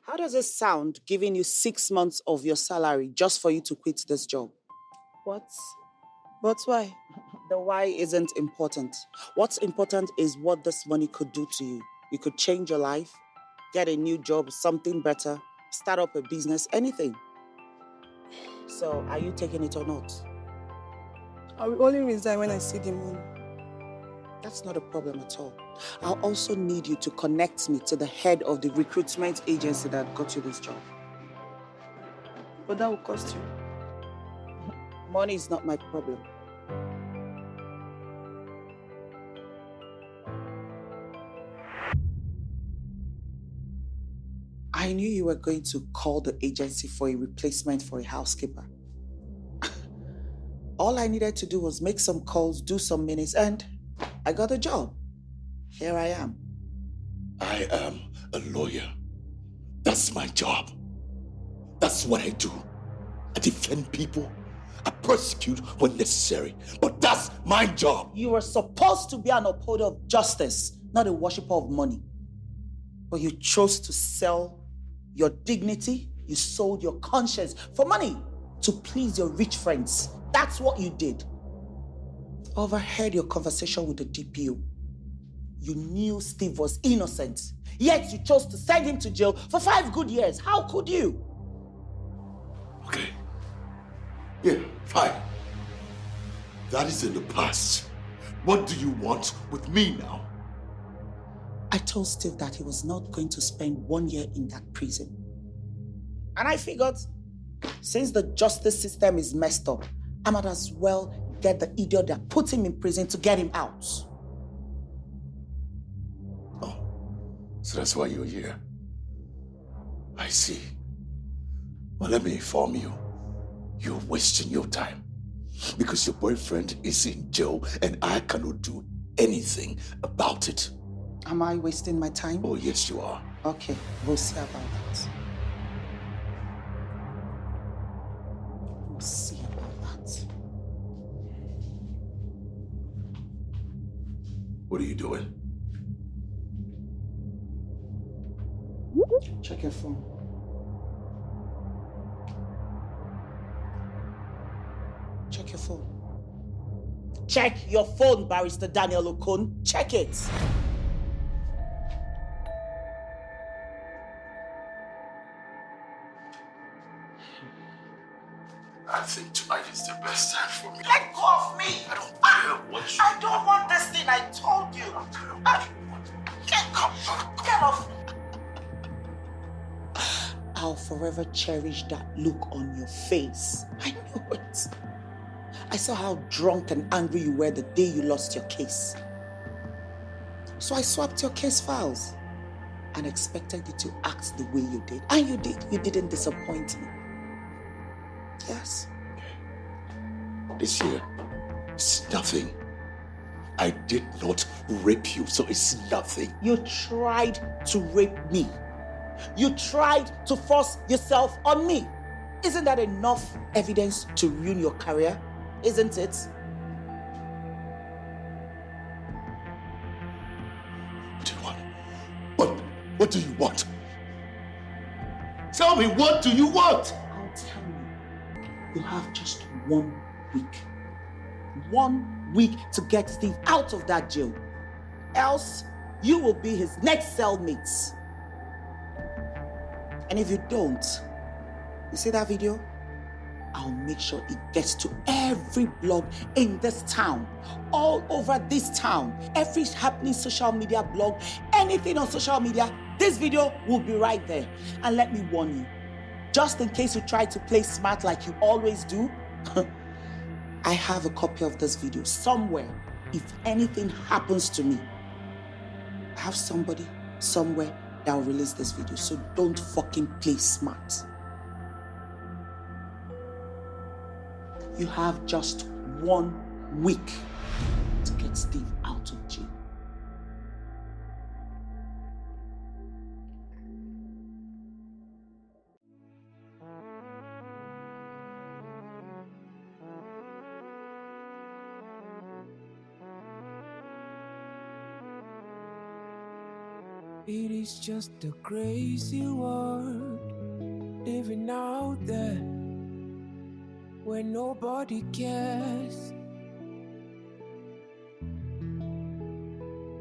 How does it sound giving you 6 months of your salary just for you to quit this job? What? But why? The why isn't important. What's important is what this money could do to you. You could change your life, get a new job, something better, start up a business, anything. So, are you taking it or not? I will only resign when I see the money. That's not a problem at all. I'll also need you to connect me to the head of the recruitment agency that got you this job. But that will cost you. Money is not my problem. I knew you were going to call the agency for a replacement for a housekeeper. All I needed to do was make some calls, do some minutes, and I got a job. Here I am. I am a lawyer. That's my job. That's what I do. I defend people. I prosecute when necessary. But that's my job. You were supposed to be an upholder of justice, not a worshiper of money. But you chose to sell your dignity. You sold your conscience for money to please your rich friends. That's what you did. I overheard your conversation with the DPO. You knew Steve was innocent, yet you chose to send him to jail for 5 good years. How could you? Okay. Yeah, fine. That is in the past. What do you want with me now? I told Steve that he was not going to spend 1 year in that prison. And I figured, since the justice system is messed up, I might as well get the idiot that put him in prison to get him out. Oh, so that's why you're here. I see. Well, let me inform you. You're wasting your time. Because your boyfriend is in jail and I cannot do anything about it. Am I wasting my time? Oh, yes, you are. Okay, we'll see about that. We'll see about that. What are you doing? Check your phone. Check your phone. Check your phone, Barrister Daniel Okon. Check it. I think tonight is the best time for me. Let go of me! I don't care what you I don't want this thing, I told you. Get off me. I'll forever cherish that look on your face. I know it. I saw how drunk and angry you were the day you lost your case. So I swapped your case files and expected you to act the way you did. And you did. You didn't disappoint me. Yes. This here is nothing. I did not rape you, so it's nothing. You tried to rape me. You tried to force yourself on me. Isn't that enough evidence to ruin your career? Isn't it? What do you want? Tell me, what do you want? I'll tell you. You have just 1 week. 1 week to get Steve out of that jail. Else, you will be his next cellmate. And if you don't, you see that video? I'll make sure it gets to every blog in this town, all over this town, every happening social media blog, anything on social media, this video will be right there. And let me warn you, just in case you try to play smart like you always do, I have a copy of this video somewhere. If anything happens to me, I have somebody somewhere that will release this video. So don't fucking play smart. You have just 1 week to get Steve out of jail. It is just a crazy world living out there where nobody cares.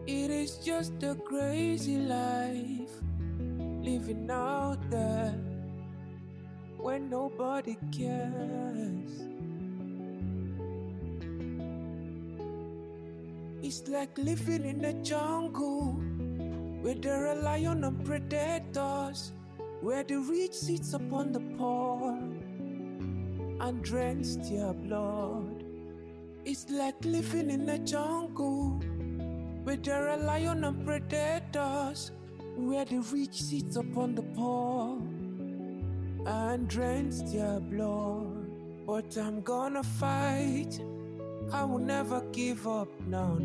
It is just a crazy life living out there where nobody cares. It's like living in a jungle where there are lions and predators, where the rich sits upon the poor and drains their blood. It's like living in a jungle where there are lions and predators, where the rich sits upon the poor and drains their blood. But I'm gonna fight. I will never give up, no.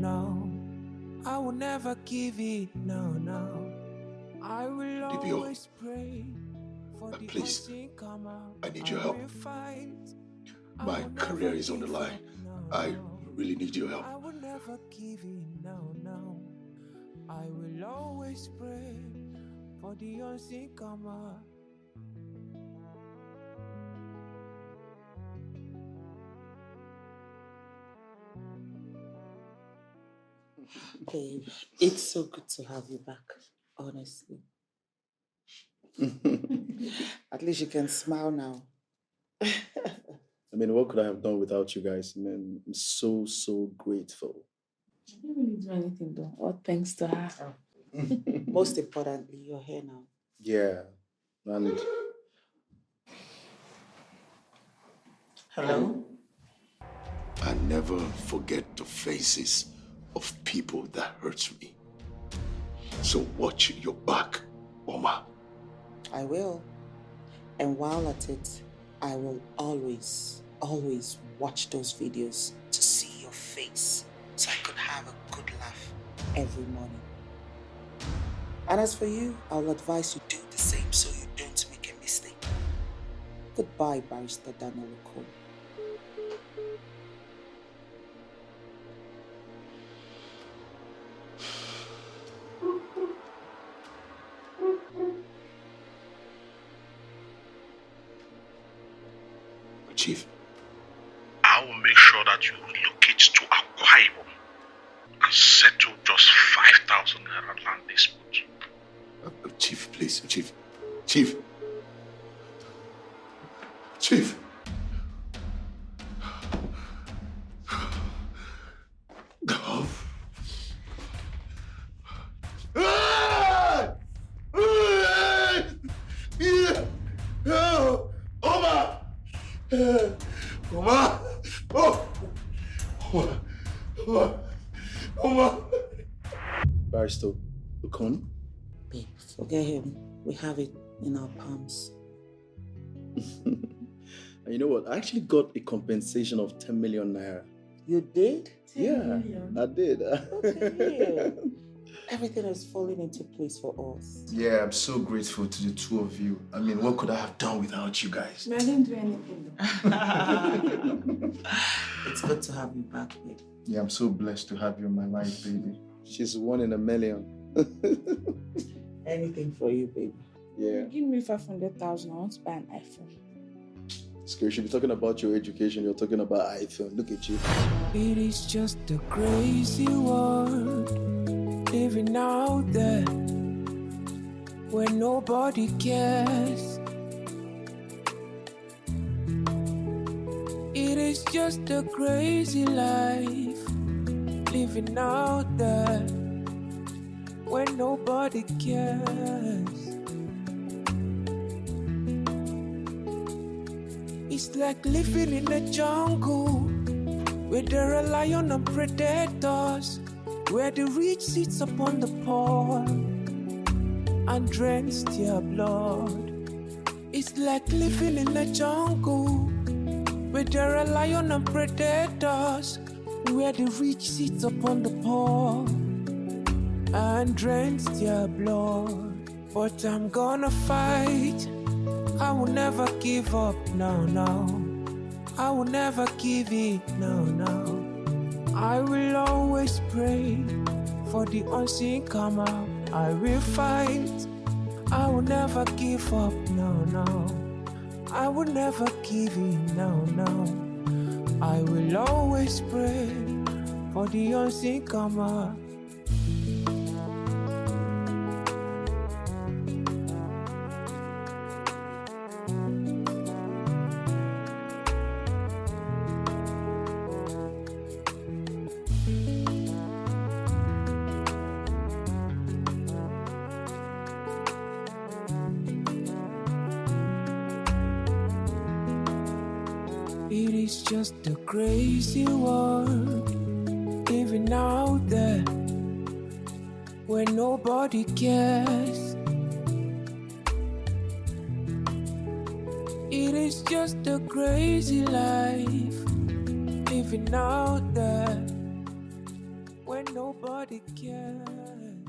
I will never give it, no. I will always pray for the please, come out. I need your help. My career is on the line. I really need your help. I will never give in, no. I will always pray for the unseen come out. Babe, it's so good to have you back, honestly. At least you can smile now. I mean, what could I have done without you guys? I mean, I'm so grateful. I didn't really do anything though. All thanks to her. Most importantly, you're here now. Yeah, and... Hello? I never forget the faces of people that hurts me. So watch your back, Oma. I will. And while at it, I will always watch those videos to see your face so I could have a good laugh every morning. And as for you, I'll advise you do the same so you don't make a mistake. Goodbye, Barrister Daniel Cole. Chief. I will make sure that you relocate to Akwa Ibom and settle just 5,000 naira land dispute. Chief, please. Chief. Barrister Okon? Babe, forget him. We have it in our palms. I And you know what? I actually got a compensation of 10 million naira. You did? 10 million? I did. Okay. Everything is falling into place for us. Yeah, I'm so grateful to the two of you. I mean, what could I have done without you guys? I didn't do anything though. It's good to have you back, babe. Yeah, I'm so blessed to have you in my life, baby. She's 1 in a million. Anything for you, baby. Yeah. Give me 500,000. I want to buy an iPhone. Scary, you should be talking about your education. You're talking about iPhone. Look at you. It is just a crazy world living out there where nobody cares. It is just a crazy life living out there where nobody cares. It's like living in the jungle where there are lions and predators, where the rich sits upon the poor and drains their blood. It's like living in the jungle where there are lions and predators, where the rich sits upon the poor and drains their blood. But I'm gonna fight. I will never give up, no, no. I will never give it, no, no. I will always pray for the unseen come out. I will fight. I will never give up, no, no. I will never give in, no, no. I will always pray for the unseen come out. It is just a crazy world living out there where nobody cares. It is just a crazy life living out there where nobody cares.